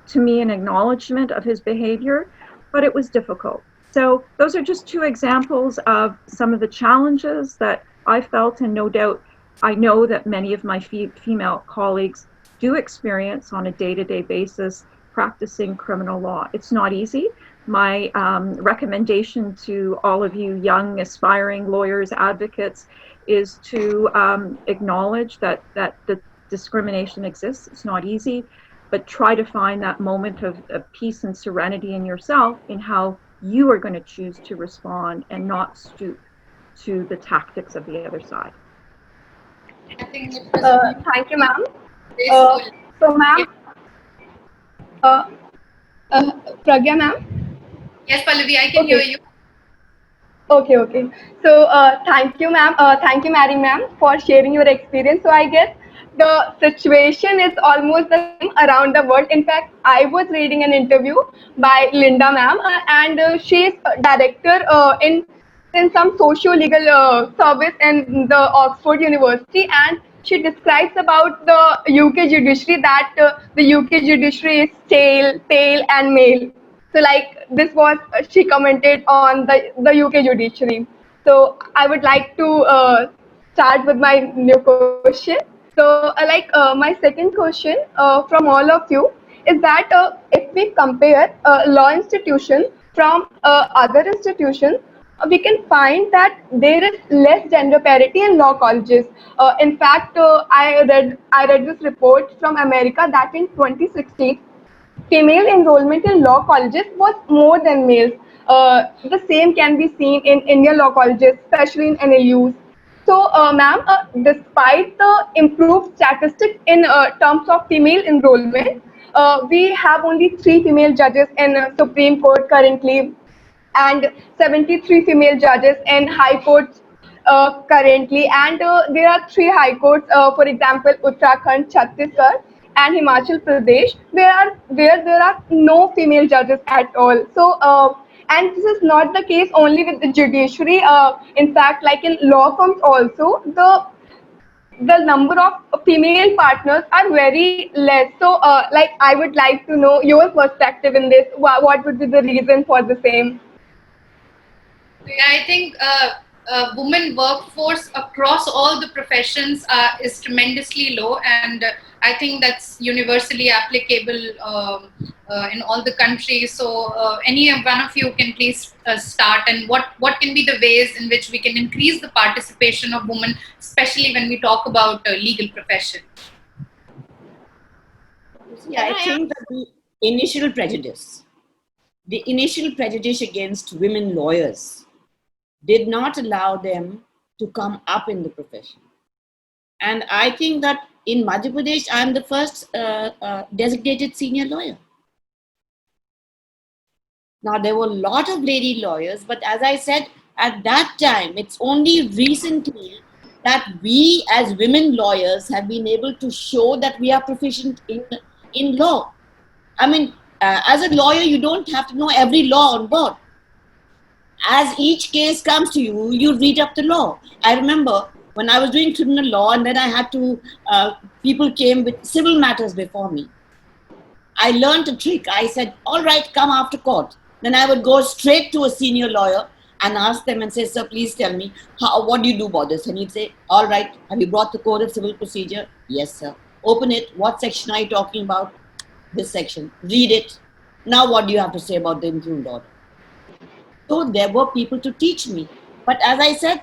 to me, an acknowledgement of his behavior, but it was difficult. So those are just two examples of some of the challenges that I felt, and no doubt I know that many of my female colleagues do experience on a day-to-day basis practicing criminal law. It's not easy. My recommendation to all of you young, aspiring lawyers, advocates, is to acknowledge that the discrimination exists. It's not easy, but try to find that moment of peace and serenity in yourself in how you are going to choose to respond and not stoop to the tactics of the other side. I think it was Thank you, ma'am. graceful. So, ma'am, Pragya, ma'am. Yes, Pallavi, I can hear you. Okay. So, thank you, ma'am. Thank you, Mary, ma'am, for sharing your experience. So, I guess the situation is almost the same around the world. In fact, I was reading an interview by Linda, ma'am, and she is a director in some socio-legal service in the Oxford University, and she describes about the UK judiciary that the UK judiciary is stale, pale, and male. So like this was she commented on the UK judiciary. So I would like to start with my new question. So my second question from all of you is that if we compare law institution from other institutions, we can find that there is less gender parity in law colleges. In fact, I read this report from America that in 2016 female enrollment in law colleges was more than males. The same can be seen in Indian law colleges, especially in NLUs. So, ma'am, despite the improved statistics in terms of female enrollment, we have only 3 female judges in Supreme Court currently, and 73 female judges in high courts currently, and there are 3 high courts, for example Uttarakhand, Chhattisgarh and Himachal Pradesh, where there are no female judges at all. So and this is not the case only with the judiciary. In fact, like in law firms also, the number of female partners are very less. So like I would like to know your perspective in this. What would be the reason for the same? Yeah, I think women workforce across all the professions is tremendously low, and I think that's universally applicable in all the countries. So any one of you can please start, and what can be the ways in which we can increase the participation of women, especially when we talk about legal profession. Yeah, I think that the initial prejudice against women lawyers did not allow them to come up in the profession. And I think that in Madhya Pradesh, I am the first designated senior lawyer. Now, there were a lot of lady lawyers, but as I said, at that time, it's only recently that we as women lawyers have been able to show that we are proficient in law. I mean, as a lawyer, you don't have to know every law on board. As each case comes to you, you read up the law. I remember when I was doing criminal law, and then I had to, people came with civil matters before me. I learned a trick. I said, all right, come after court. Then I would go straight to a senior lawyer and ask them and say, sir, please tell me, what do you do about this? And he'd say, all right, have you brought the Code of Civil Procedure? Yes, sir. Open it. What section are you talking about? This section. Read it. Now what do you have to say about the impugned order? So there were people to teach me. But as I said,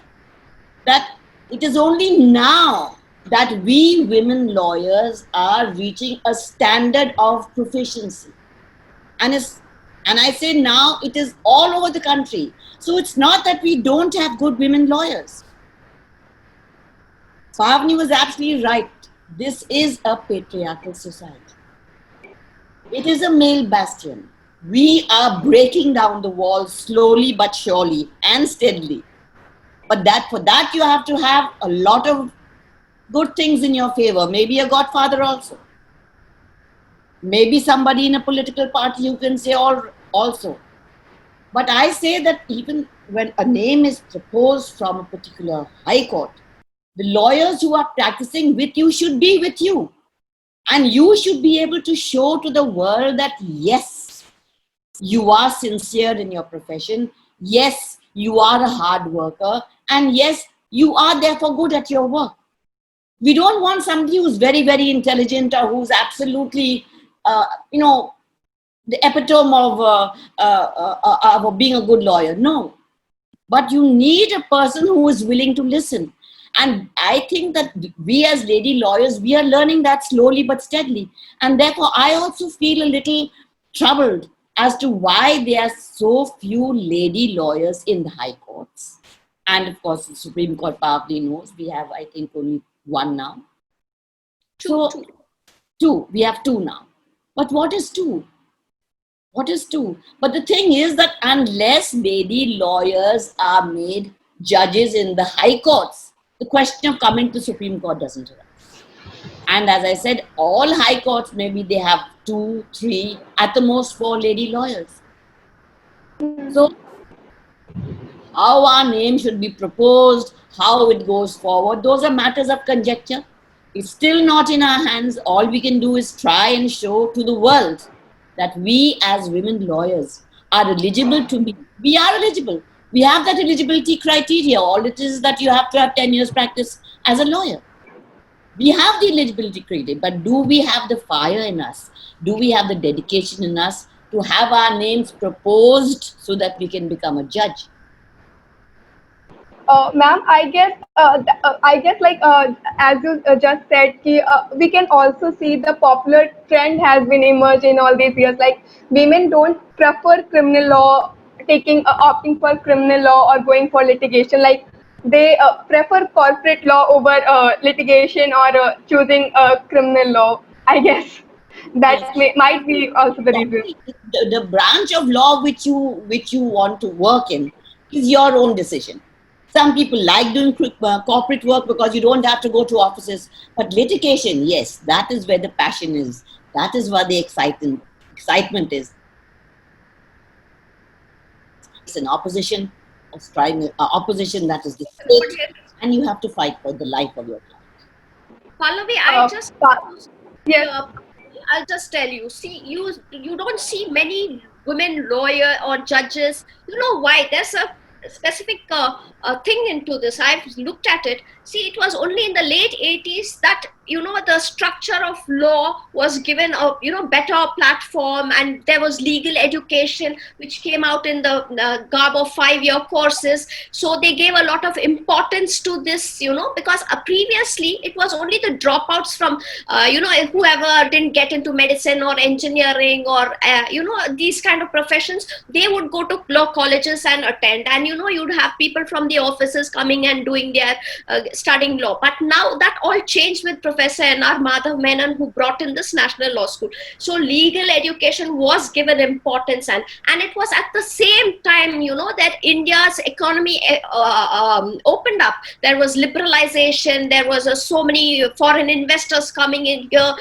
that it is only now that we women lawyers are reaching a standard of proficiency. And I say now it is all over the country. So it's not that we don't have good women lawyers. Pavani was absolutely right. This is a patriarchal society. It is a male bastion. We are breaking down the walls slowly but surely and steadily. But for that you have to have a lot of good things in your favor. Maybe a godfather also. Maybe somebody in a political party you can say also. But I say that even when a name is proposed from a particular high court, the lawyers who are practicing with you should be with you. And you should be able to show to the world that yes, you are sincere in your profession. Yes, you are a hard worker. And yes, you are therefore good at your work. We don't want somebody who's very, very intelligent or who's absolutely, the epitome of being a good lawyer. No. But you need a person who is willing to listen. And I think that we as lady lawyers, we are learning that slowly but steadily. And therefore, I also feel a little troubled as to why there are so few lady lawyers in the high courts. And of course, the Supreme Court probably knows we have, I think, only one now. Two. We have two now. But what is two? What is two? But the thing is that unless lady lawyers are made judges in the high courts, the question of coming to Supreme Court doesn't arise. And as I said, all high courts, maybe they have 2, 3, at the most 4 lady lawyers. So how our name should be proposed, how it goes forward, those are matters of conjecture. It's still not in our hands. All we can do is try and show to the world that we as women lawyers are eligible to be. We are eligible. We have that eligibility criteria. All it is that you have to have 10 years practice as a lawyer. We have the eligibility criteria, but do we have the fire in us? Do we have the dedication in us to have our names proposed so that we can become a judge? Ma'am, I guess like as you just said, we can also see the popular trend has been emerged in all these years. Like women don't prefer criminal law, opting for criminal law or going for litigation. Like they prefer corporate law over litigation or choosing criminal law. I guess that might be also the reason. The branch of law which you want to work in is your own decision. Some people like doing corporate work because you don't have to go to offices. But litigation, yes, that is where the passion is. That is where the excitement is. It's an opposition, opposition that is the state, and you have to fight for the life of your client. Pallavi, I'll just tell you. See, you don't see many women lawyer or judges. You know why? There's a specific thing into this. I've looked at it. See, it was only in the late 80s that the structure of law was given a better platform, and there was legal education which came out in the garb of 5-year courses. So they gave a lot of importance to this, because previously it was only the dropouts from whoever didn't get into medicine or engineering or these kind of professions. They would go to law colleges and attend, and you'd have people from the offices coming and doing their studying law. But now that all changed with Professor N.R. Madhav Menon, who brought in this National Law School. So legal education was given importance, and it was at the same time, that India's economy opened up. There was liberalization. There was so many foreign investors coming in here,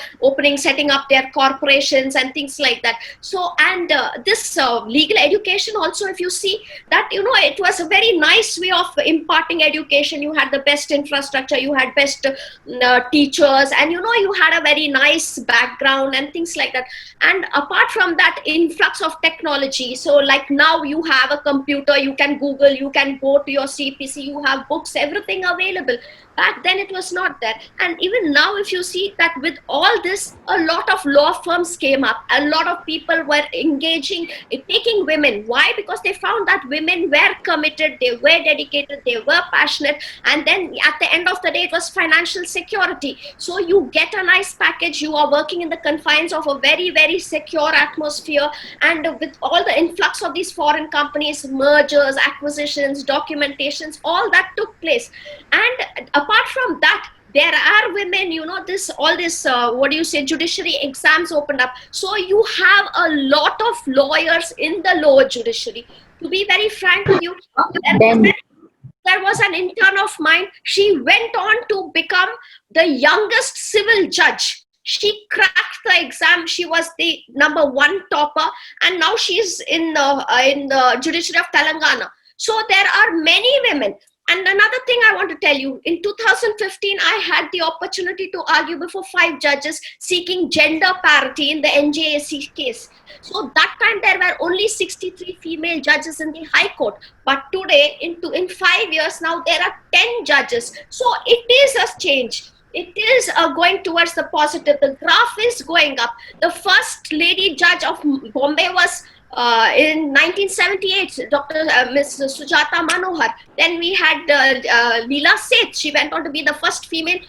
setting up their corporations and things like that. So, and this legal education also, if you see that, it was a very nice way of imparting education. You had the best infrastructure, you had best teachers, and you had a very nice background and things like that. And apart from that, influx of technology. So like now you have a computer, you can Google, you can go to your CPC, you have books, everything available. Back then it was not there. And even now, if you see that with all this, a lot of law firms came up. A lot of people were engaging, taking women. Why? Because they found that women were committed, they were dedicated, they were passionate. And then at the end of the day, it was financial security. So you get a nice package. You are working in the confines of a very, very secure atmosphere. And with all the influx of these foreign companies, mergers, acquisitions, documentations, all that took place. And apart from that, there are women, judiciary exams opened up. So you have a lot of lawyers in the lower judiciary. To be very frank with you, there was an intern of mine. She went on to become the youngest civil judge. She cracked the exam. She was the #1 topper, and now she's in the judiciary of Telangana. So there are many women. And another thing I want to tell you, in 2015, I had the opportunity to argue before 5 judges seeking gender parity in the NJAC case. So that time there were only 63 female judges in the High Court. But today, in 5 years now, there are 10 judges. So it is a change. It is going towards the positive. The graph is going up. The first lady judge of Bombay was In 1978, Ms. Sujata Manohar. Then we had Leela Seth. She went on to be the first female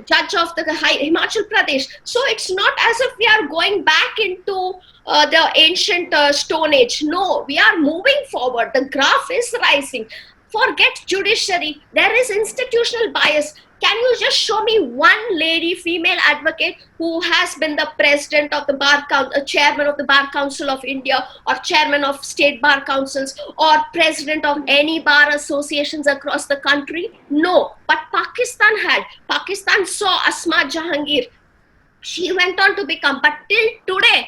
judge of the Himachal Pradesh. So it's not as if we are going back into the ancient Stone Age. No, we are moving forward. The graph is rising. Forget judiciary. There is institutional bias. Can you just show me one lady female advocate who has been the president of the Bar Council, chairman of the Bar Council of India, or chairman of state bar councils, or president of any bar associations across the country? No, but Pakistan had. Pakistan saw Asma Jahangir. She went on to become, but till today,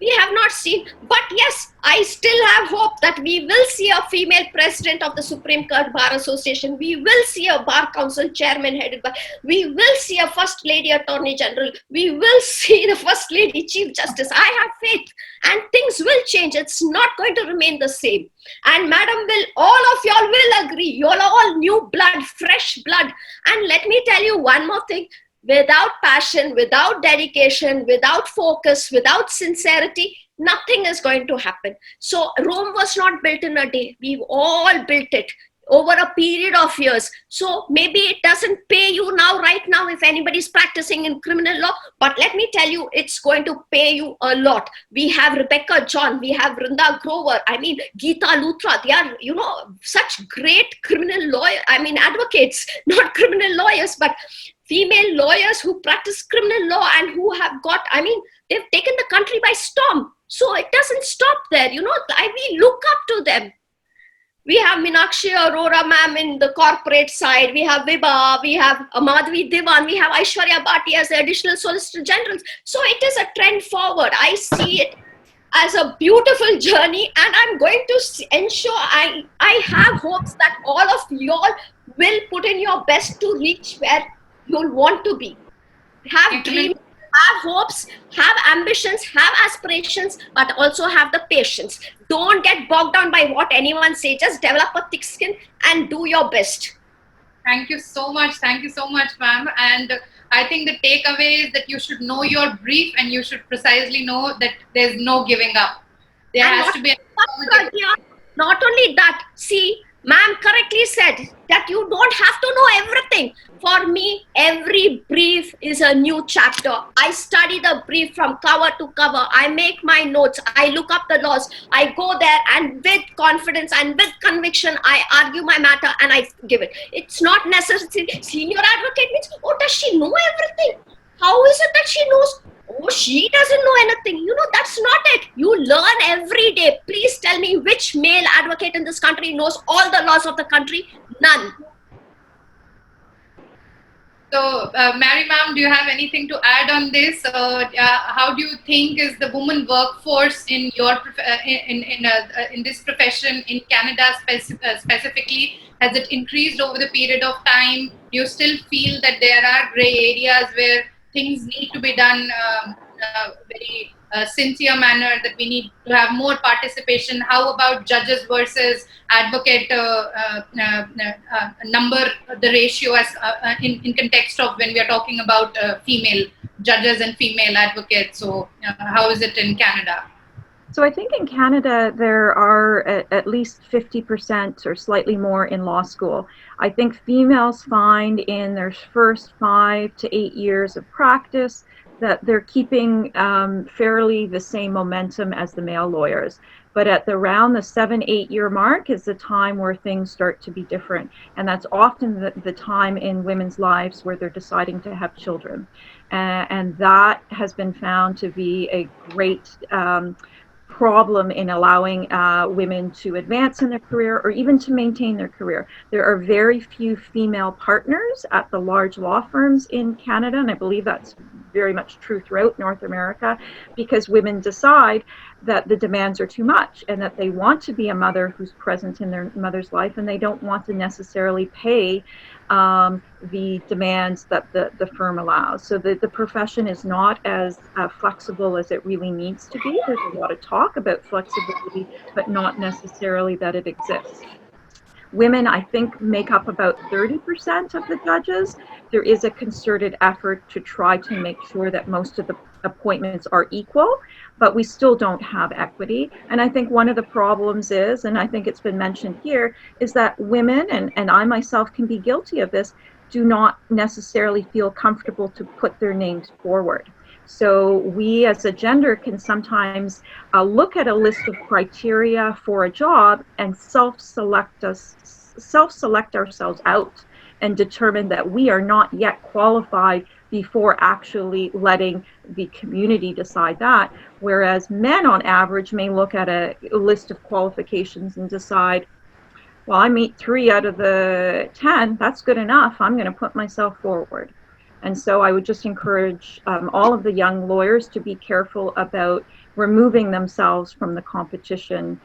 we have not seen. But yes, I still have hope that we will see a female president of the Supreme Court Bar Association. We will see a Bar Council chairman headed by. We will see a First Lady Attorney General. We will see the First Lady Chief Justice. I have faith, and things will change. It's not going to remain the same. And Madam will, all of y'all will agree. You're all new blood, fresh blood. And let me tell you one more thing. Without passion, without dedication, without focus, without sincerity, nothing is going to happen. So Rome was not built in a day. We've all built it over a period of years. So maybe it doesn't pay you now, right now, if anybody's practicing in criminal law. But let me tell you, it's going to pay you a lot. We have Rebecca John, we have Rinda Grover, Geeta Luthra. They are, such great criminal advocates, not criminal lawyers, but female lawyers who practice criminal law and who have got, they've taken the country by storm. So it doesn't stop there, we look up to them. We have Meenakshi Arora ma'am in the corporate side. We have Vibha, we have Madhvi Diwan, we have Aishwarya Bhati as the additional Solicitor Generals. So it is a trend forward. I see it as a beautiful journey, and I'm going to ensure I have hopes that all of y'all will put in your best to reach where you'll want to be. Have dreams, have hopes, have ambitions, have aspirations, but also have the patience. Don't get bogged down by what anyone says. Just develop a thick skin and do your best. Thank you so much. Thank you so much, ma'am. And I think the takeaway is that you should know your brief, and you should precisely know that there's no giving up. There has to be not only that, see, ma'am correctly said that you don't have to know everything. For me, every brief is a new chapter. I study the brief from cover to cover. I make my notes. I look up the laws. I go there, and with confidence and with conviction, I argue my matter and I give it. It's not necessary. Senior advocate means, oh, does she know everything? How is it that she knows? Oh, she doesn't know anything. That's not it. You learn every day. Please tell me which male advocate in this country knows all the laws of the country? None. So, Mary ma'am, do you have anything to add on this? How do you think is the woman workforce in your in this profession in Canada specifically? Has it increased over the period of time? Do you still feel that there are gray areas where things need to be done very sincere manner, that we need to have more participation? How about judges versus advocate number, the ratio as in context of when we are talking about female judges and female advocates? So how is it in Canada? So I think in Canada there are at least 50% or slightly more in law school. I think females find in their first 5 to 8 years of practice that they're keeping fairly the same momentum as the male lawyers. But at around the 7-8 year mark is the time where things start to be different. And that's often the time in women's lives where they're deciding to have children. And that has been found to be a great problem in allowing women to advance in their career or even to maintain their career. There are very few female partners at the large law firms in Canada, and I believe that's very much true throughout North America, because women decide that the demands are too much and that they want to be a mother who's present in their mother's life, and they don't want to necessarily pay the demands that the firm allows. So the profession is not as flexible as it really needs to be. There's a lot of talk about flexibility, but not necessarily that it exists. Women, I think, make up about 30% of the judges. There is a concerted effort to try to make sure that most of the appointments are equal, but we still don't have equity. And I think one of the problems is, and I think it's been mentioned here, is that women, and I myself can be guilty of this, do not necessarily feel comfortable to put their names forward. So we as a gender can sometimes look at a list of criteria for a job and self-select ourselves out and determine that we are not yet qualified before actually letting the community decide that. Whereas men on average may look at a list of qualifications and decide, well, I meet 3 out of the 10, that's good enough, I'm going to put myself forward. And so I would just encourage all of the young lawyers to be careful about removing themselves from the competition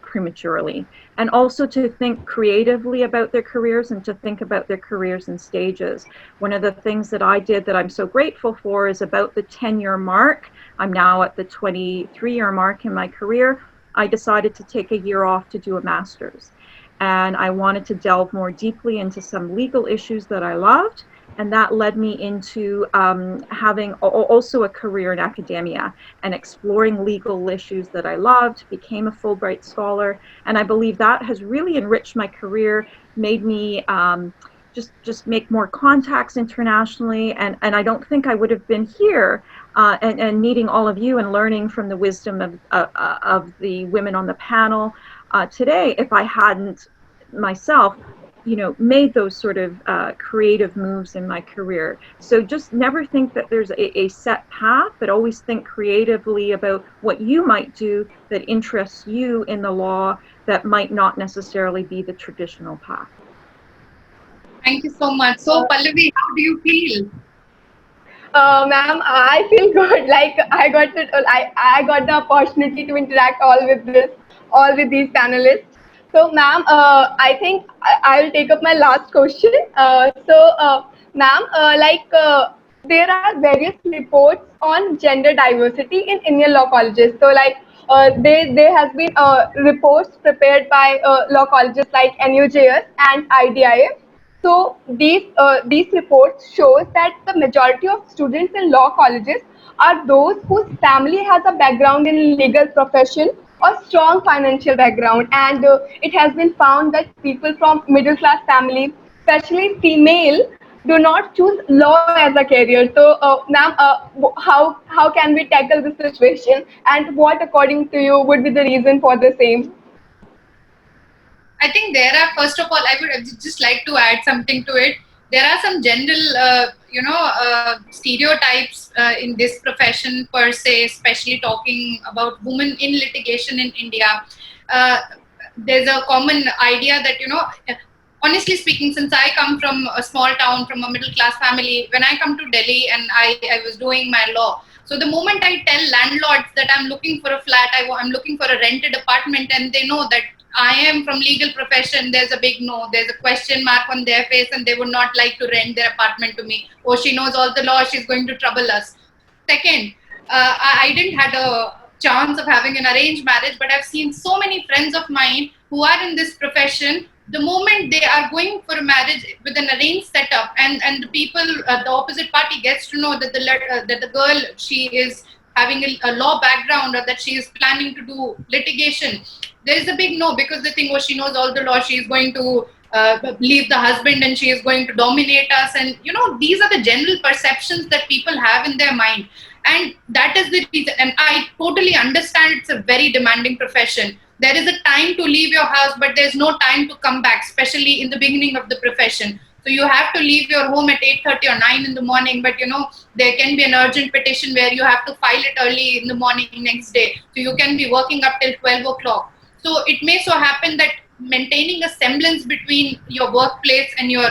prematurely, and also to think creatively about their careers and to think about their careers in stages. One of the things that I did that I'm so grateful for is about the 10-year mark. I'm now at the 23-year mark in my career. I decided to take a year off to do a master's. And I wanted to delve more deeply into some legal issues that I loved. And that led me into having also a career in academia and exploring legal issues that I loved, became a Fulbright scholar. And I believe that has really enriched my career, made me just make more contacts internationally. And I don't think I would have been here and meeting all of you and learning from the wisdom of the women on the panel today if I hadn't myself made those sort of creative moves in my career. So just never think that there's a set path, but always think creatively about what you might do that interests you in the law that might not necessarily be the traditional path. Thank you so much. So Pallavi, how do you feel? Ma'am, I feel good. Like I got the opportunity to interact all with these panelists. So, ma'am, I think I'll take up my last question. Ma'am, there are various reports on gender diversity in Indian law colleges. So, there has been reports prepared by law colleges like NUJS and IDIF. So these reports shows that the majority of students in law colleges are those whose family has a background in legal profession or strong financial background, and it has been found that people from middle class families, especially female, do not choose law as a career. So, ma'am, how can we tackle this situation, and what, according to you, would be the reason for the same? I think there are, first of all, I would just like to add something to it. There are some general, stereotypes in this profession per se, especially talking about women in litigation in India. There's a common idea that, honestly speaking, since I come from a small town, from a middle class family, when I come to Delhi and I was doing my law, so the moment I tell landlords that I'm looking for a flat, I'm looking for a rented apartment, and they know that I am from legal profession, there's a big no. There's a question mark on their face, and they would not like to rent their apartment to me. Oh, she knows all the law, she's going to trouble us. Second, I didn't had a chance of having an arranged marriage, but I've seen so many friends of mine who are in this profession. The moment they are going for a marriage with an arranged setup, and the people, the opposite party gets to know that the girl, she is having a law background, or that she is planning to do litigation, there is a big no, because they think, oh, she knows all the law, she is going to leave the husband and she is going to dominate us. And these are the general perceptions that people have in their mind, and that is the reason. And I totally understand, it's a very demanding profession. There is a time to leave your house, but there's no time to come back, especially in the beginning of the profession. So you have to leave your home at 8:30 or 9 in the morning, but there can be an urgent petition where you have to file it early in the morning next day. So you can be working up till 12 o'clock. So it may so happen that maintaining a semblance between your workplace and your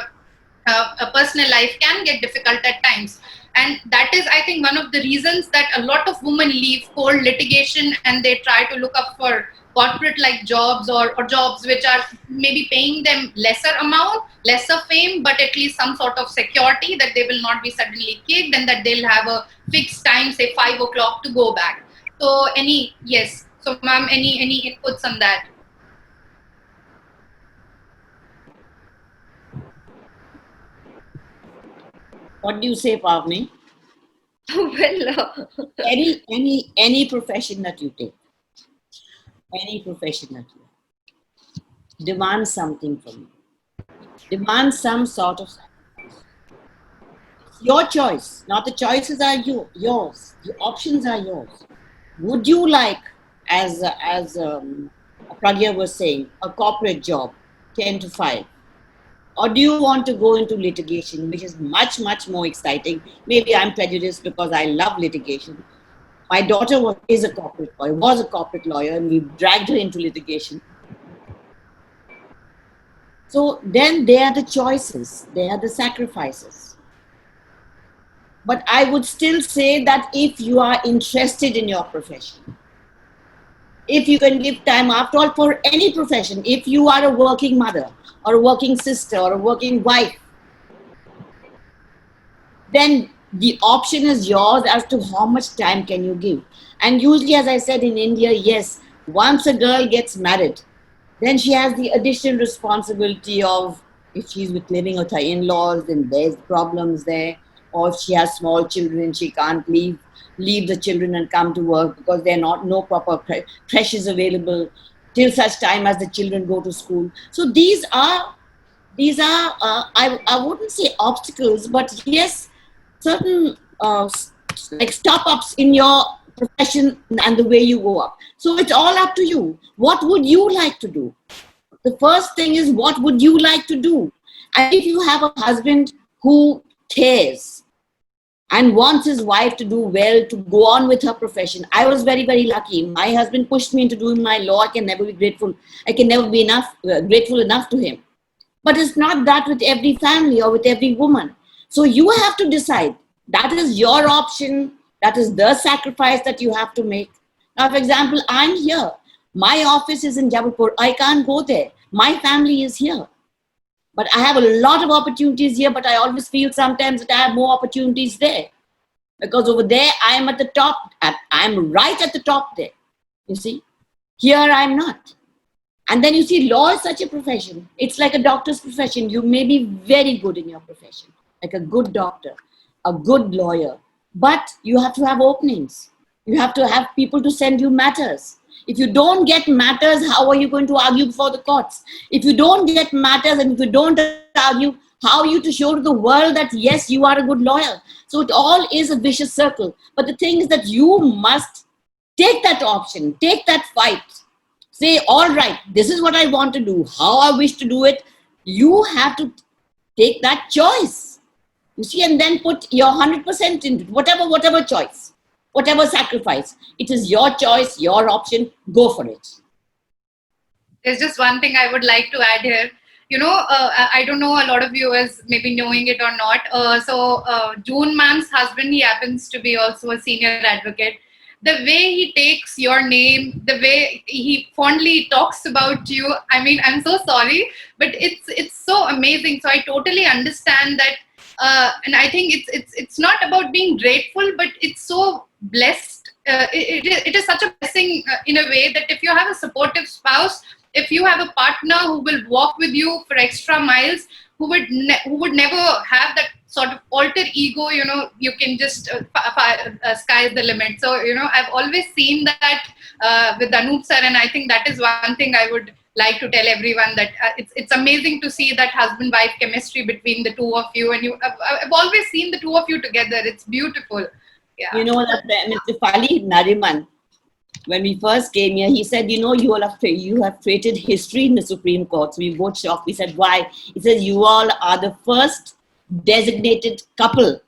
personal life can get difficult at times. And that is, I think, one of the reasons that a lot of women leave cold litigation and they try to look up for corporate-like jobs, or jobs which are maybe paying them lesser amount, lesser fame, but at least some sort of security that they will not be suddenly kicked and that they'll have a fixed time, say 5 o'clock, to go back. So yes. So ma'am, any inputs on that? What do you say, Pavani? Well, Any profession that you take, any profession that you take, demands something from you. Demands some sort of sacrifice. It's your choice. Not the choices are yours. The options are yours. Would you like, as Pragya was saying, a corporate job, 10 to 5? Or do you want to go into litigation, which is much, much more exciting? Maybe I'm prejudiced because I love litigation. My daughter was a corporate lawyer, and we dragged her into litigation. So then they are the choices, they are the sacrifices. But I would still say that if you are interested in your profession, if you can give time, after all, for any profession, if you are a working mother or a working sister or a working wife, then the option is yours as to how much time can you give. And usually, as I said, in India, yes, once a girl gets married, then she has the additional responsibility of, if she's living with her in-laws, then there's problems there. Or if she has small children, she can't leave the children and come to work because there are no proper creches available till such time as the children go to school. So these are I wouldn't say obstacles, but yes, certain like stop-ups in your profession and the way you go up. So it's all up to you. What would you like to do? The first thing is, what would you like to do? And if you have a husband who cares and wants his wife to do well, to go on with her profession. I was very, very lucky. My husband pushed me into doing my law. I can never be grateful. I can never be grateful enough to him. But it's not that with every family or with every woman. So you have to decide. That is your option. That is the sacrifice that you have to make. Now, for example, I'm here. My office is in Jodhpur. I can't go there. My family is here. But I have a lot of opportunities here, but I always feel sometimes that I have more opportunities there. Because over there, I am at the top. I'm right at the top there. You see? Here, I'm not. And then you see, law is such a profession. It's like a doctor's profession. You may be very good in your profession, like a good doctor, a good lawyer. But you have to have openings. You have to have people to send you matters. If you don't get matters, how are you going to argue before the courts? If you don't get matters and if you don't argue, how are you to show to the world that, yes, you are a good lawyer? So it all is a vicious circle. But the thing is that you must take that option, take that fight. Say, all right, this is what I want to do, how I wish to do it. You have to take that choice. You see, and then put your 100% into it, whatever choice, whatever sacrifice. It is your choice, your option, go for it. There's just one thing I would like to add here. You know, I don't know a lot of viewers maybe knowing it or not. June ma'am's husband, he happens to be also a senior advocate. The way he takes your name, the way he fondly talks about you, I mean, I'm so sorry, but it's so amazing. So I totally understand that, and I think it's not about being grateful, but it's so blessed. It is such a blessing in a way that if you have a supportive spouse, if you have a partner who will walk with you for extra miles, who would never have that sort of alter ego, you know, you can just sky's the limit. So, you know, I've always seen that with Anup sir, and I think that is one thing I would like to tell everyone, that it's amazing to see that husband-wife chemistry between the two of you, and I've always seen the two of you together. It's beautiful. Yeah. You know that Mr. Fali Nariman, when we first came here, he said, you know, you have created history in the Supreme Court. So we both shocked. We said, why? He says, you all are the first designated couple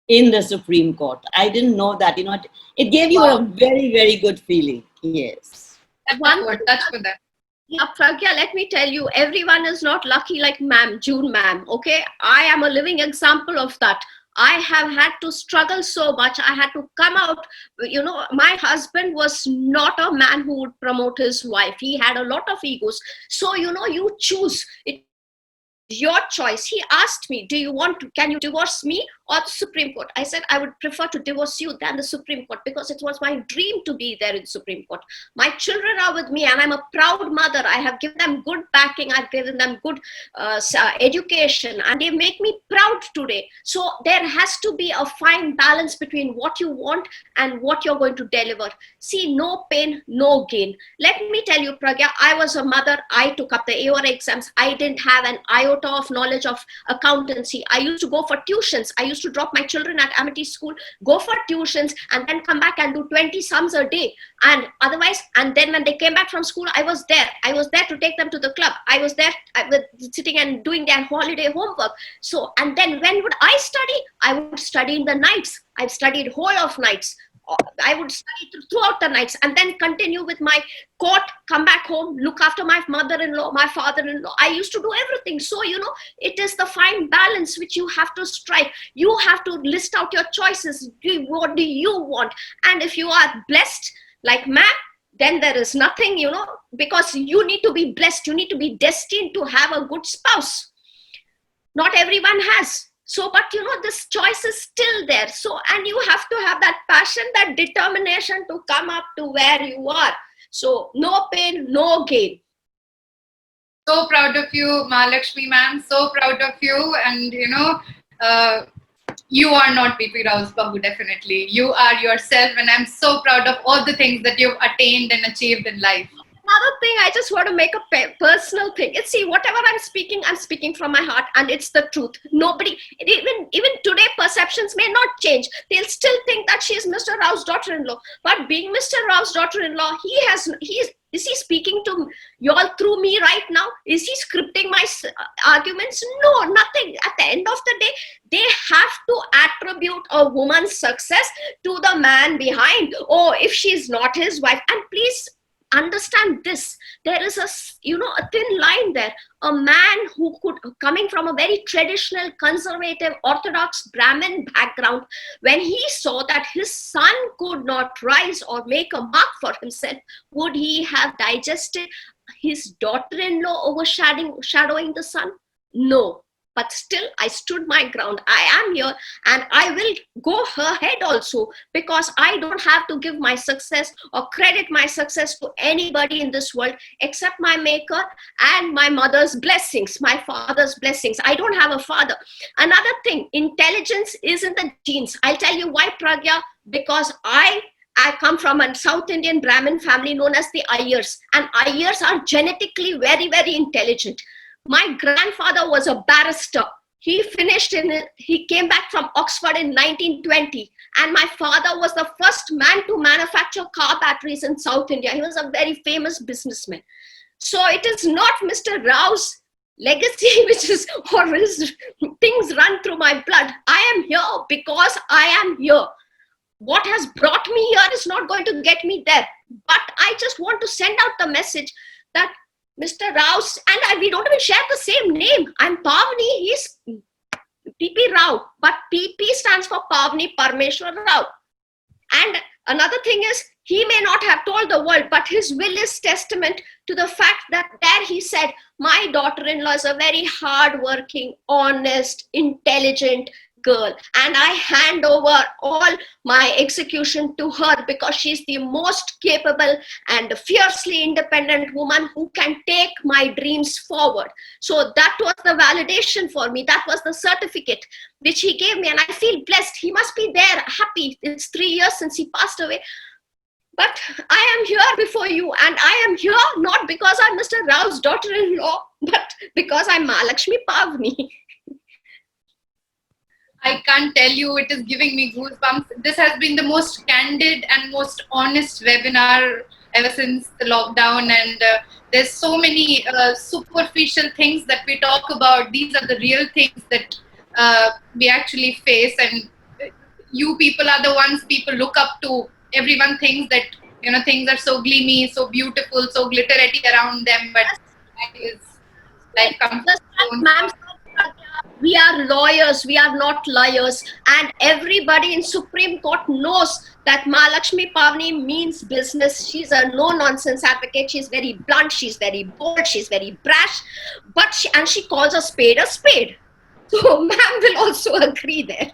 in the Supreme Court. I didn't know that. You know, it gave you a very, very good feeling. Yes. That's for that. Yeah, Pragya, let me tell you, everyone is not lucky like ma'am, June ma'am, okay? I am a living example of that. I have had to struggle so much. I had to come out, you know, my husband was not a man who would promote his wife. He had a lot of egos. So, you know, you choose. It your choice. He asked me, can you divorce me or the Supreme Court? I said, I would prefer to divorce you than the Supreme Court, because it was my dream to be there in Supreme Court. My children are with me and I'm a proud mother. I have given them good backing. I've given them good education, and they make me proud today. So there has to be a fine balance between what you want and what you're going to deliver. See, no pain, no gain. Let me tell you, Pragya, I was a mother. I took up the AOR exams. I didn't have an iota of knowledge of accountancy. I used to go for tuitions. I used to drop my children at Amity School, go for tuitions, and then come back and do 20 sums a day. And otherwise, and then when they came back from school, I was there. I was there to take them to the club. I was there sitting and doing their holiday homework. So, and then when would I study? I would study in the nights. I've studied whole of nights. I would study throughout the nights and then continue with my court, come back home, look after my mother-in-law, my father-in-law. I used to do everything. So, you know, it is the fine balance which you have to strike. You have to list out your choices. What do you want? And if you are blessed, like ma'am, then there is nothing, you know, because you need to be blessed. You need to be destined to have a good spouse. Not everyone has. So, but you know, this choice is still there. So, and you have to have that passion, that determination to come up to where you are. So, no pain, no gain. So proud of you, Mahalakshmi ma'am. So proud of you. And, you know, you are not PP Rao's Bahu, definitely. You are yourself. And I'm so proud of all the things that you've attained and achieved in life. Another thing, I just want to make a personal thing. See, whatever I'm speaking from my heart, and it's the truth. Nobody, even today, perceptions may not change. They'll still think that she's Mr. Rao's daughter-in-law. But being Mr. Rao's daughter-in-law, is he speaking to you all through me right now? Is he scripting my arguments? No, nothing. At the end of the day, they have to attribute a woman's success to the man behind. Oh, if she's not his wife. And please understand this, there is a thin line there. A man who coming from a very traditional, conservative, orthodox Brahmin background, when he saw that his son could not rise or make a mark for himself, would he have digested his daughter-in-law overshadowing the son? No. But still, I stood my ground. I am here and I will go ahead also, because I don't have to give my success or credit my success to anybody in this world except my maker and my mother's blessings, my father's blessings. I don't have a father. Another thing, intelligence is in the genes. I'll tell you why, Pragya, because I come from a South Indian Brahmin family known as the Iyers, and Iyers are genetically very, very intelligent. My grandfather was a barrister. He came back from Oxford in 1920. And my father was the first man to manufacture car batteries in South India. He was a very famous businessman. So it is not Mr. Rao's legacy, or his things run through my blood. I am here because I am here. What has brought me here is not going to get me there. But I just want to send out the message that Mr. Rao's, and we don't even share the same name. I'm Pavani, he's PP Rao, but PP stands for Pavani Parmeshwar Rao. And another thing is, he may not have told the world, but his will is testament to the fact that there he said, my daughter-in-law is a very hardworking, honest, intelligent girl, and I hand over all my execution to her because she's the most capable and fiercely independent woman who can take my dreams forward. So that was the validation for me. That was the certificate which he gave me, and I feel blessed. He must be there, happy. It's 3 years since he passed away. But I am here before you, and I am here not because I'm Mr. Rao's daughter-in-law, but because I'm Mahalakshmi Pavani. I can't tell you, it is giving me goosebumps. This has been the most candid and most honest webinar ever since the lockdown, and there's so many superficial things that we talk about. These are the real things that we actually face, and you people are the ones people look up to. Everyone thinks that, you know, things are so gleamy, so beautiful, so glittery around them, but life is life comes. We are lawyers, we are not liars. And everybody in Supreme Court knows that Mahalakshmi Pavani means business. She's a no-nonsense advocate. She's very blunt, she's very bold, she's very brash, but she calls a spade a spade. So ma'am will also agree there.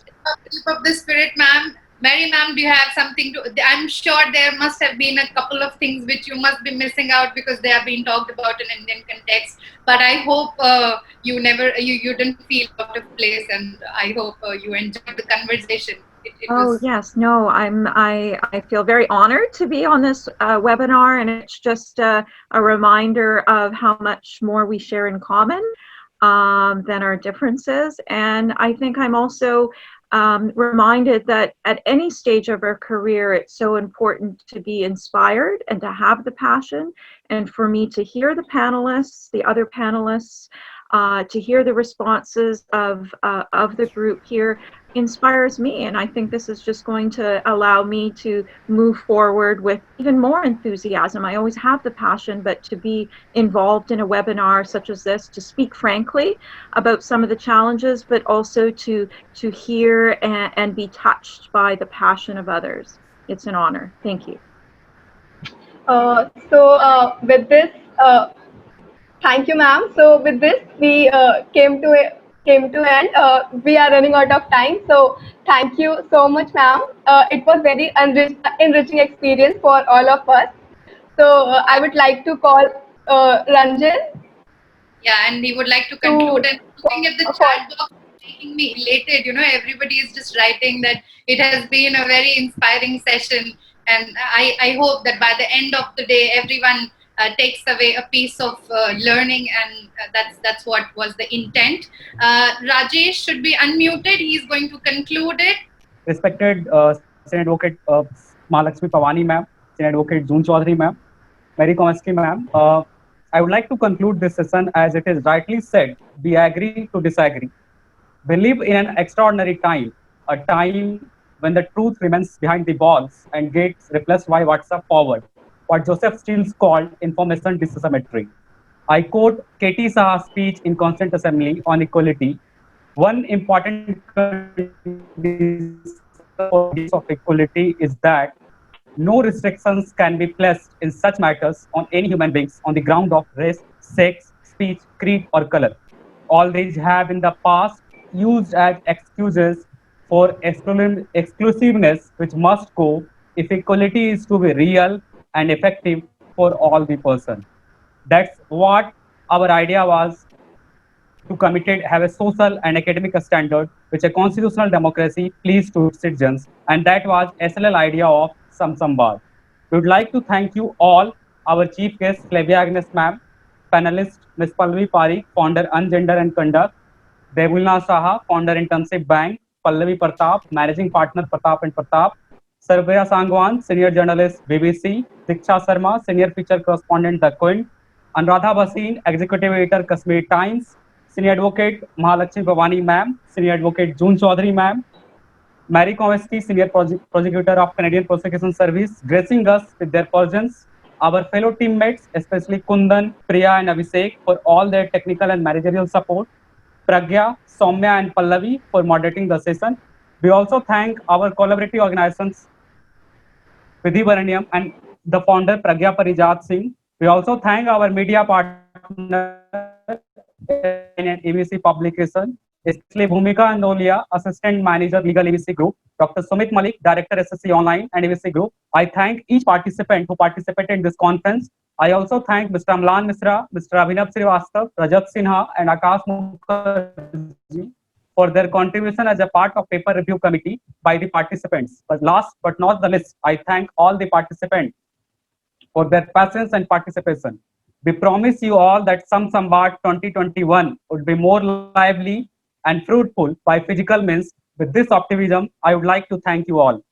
Keep up the spirit, ma'am. Mary ma'am, do you have something to? I'm sure there must have been a couple of things which you must be missing out because they are being talked about in Indian context. But I hope you didn't feel out of place, and I hope you enjoyed the conversation. Yes, no, I feel very honored to be on this webinar, and it's just a reminder of how much more we share in common than our differences. And I think I'm also reminded that at any stage of our career, it's so important to be inspired and to have the passion. And for me to hear the panelists, the other panelists, to hear the responses of the group here inspires me. And I think this is just going to allow me to move forward with even more enthusiasm. I always have the passion, but to be involved in a webinar such as this, to speak frankly about some of the challenges, but also to hear and be touched by the passion of others. It's an honor. Thank you. With this, thank you, ma'am. So with this, we came to end. We are running out of time. So thank you so much, ma'am. It was very enriching experience for all of us. So I would like to call Ranjan. Yeah, and we would like to conclude. And looking at the chat box, making me elated. You know, everybody is just writing that it has been a very inspiring session, and I hope that by the end of the day, everyone takes away a piece of learning, and that's what was the intent. Rajesh should be unmuted. He's going to conclude it. Respected Senior Advocate Mahalaxmi Pavani ma'am, Senior Advocate June Chaudhary ma'am, Marie Comiskey ma'am, I would like to conclude this session as it is rightly said, we agree to disagree. We live in an extraordinary time, a time when the truth remains behind the walls and gets replaced by WhatsApp forward, what Joseph Stiles called information dissymmetry. I quote Katie Saha's speech in Constant Assembly on equality. One important condition of equality is that no restrictions can be placed in such matters on any human beings on the ground of race, sex, speech, creed, or color. All these have in the past used as excuses for exclusiveness, which must go if equality is to be real and effective for all the person. That's what our idea was, to committed have a social and academic standard which a constitutional democracy please to its citizens, and that was SLL idea of Sam-Samvad. We would like to thank you all, our chief guest Flavia Agnes ma'am, panelist Ms. Pallavi Parikh, founder Ungender and Conduct, Devulna Saha, founder Internship Bank, Pallavi Pratap, managing partner Pratap and Pratap, Sarvaya Sangwan, senior journalist BBC, Diksha Sharma, senior feature correspondent The Quint, Anuradha Bhasin, executive editor Kashmir Times, senior advocate Mahalaxmi Pavani ma'am, senior advocate June Chaudhary ma'am, Marie Comiskey, senior prosecutor of Canadian Prosecution Service, gracing us with their presence, our fellow teammates, especially Kundan, Priya and Abhishek, for all their technical and managerial support, Pragya, Soumya and Pallavi for moderating the session. We also thank our collaborative organizations, Vidhivarenyam and the founder Pragya Parijat Singh. We also thank our media partner in an EVC publication, especially Bhumika Andolia, Assistant Manager Legal EVC Group, Dr. Sumit Malik, Director SSC Online and EVC Group. I thank each participant who participated in this conference. I also thank Mr. Amlan Misra, Mr. Abhinav Srivastav, Rajat Sinha and Akash Mukherjee for their contribution as a part of paper review committee by the participants. But last but not the least, I thank all the participants for their patience and participation. We promise you all that Sam-Samvad 2021 would be more lively and fruitful by physical means. With this optimism, I would like to thank you all.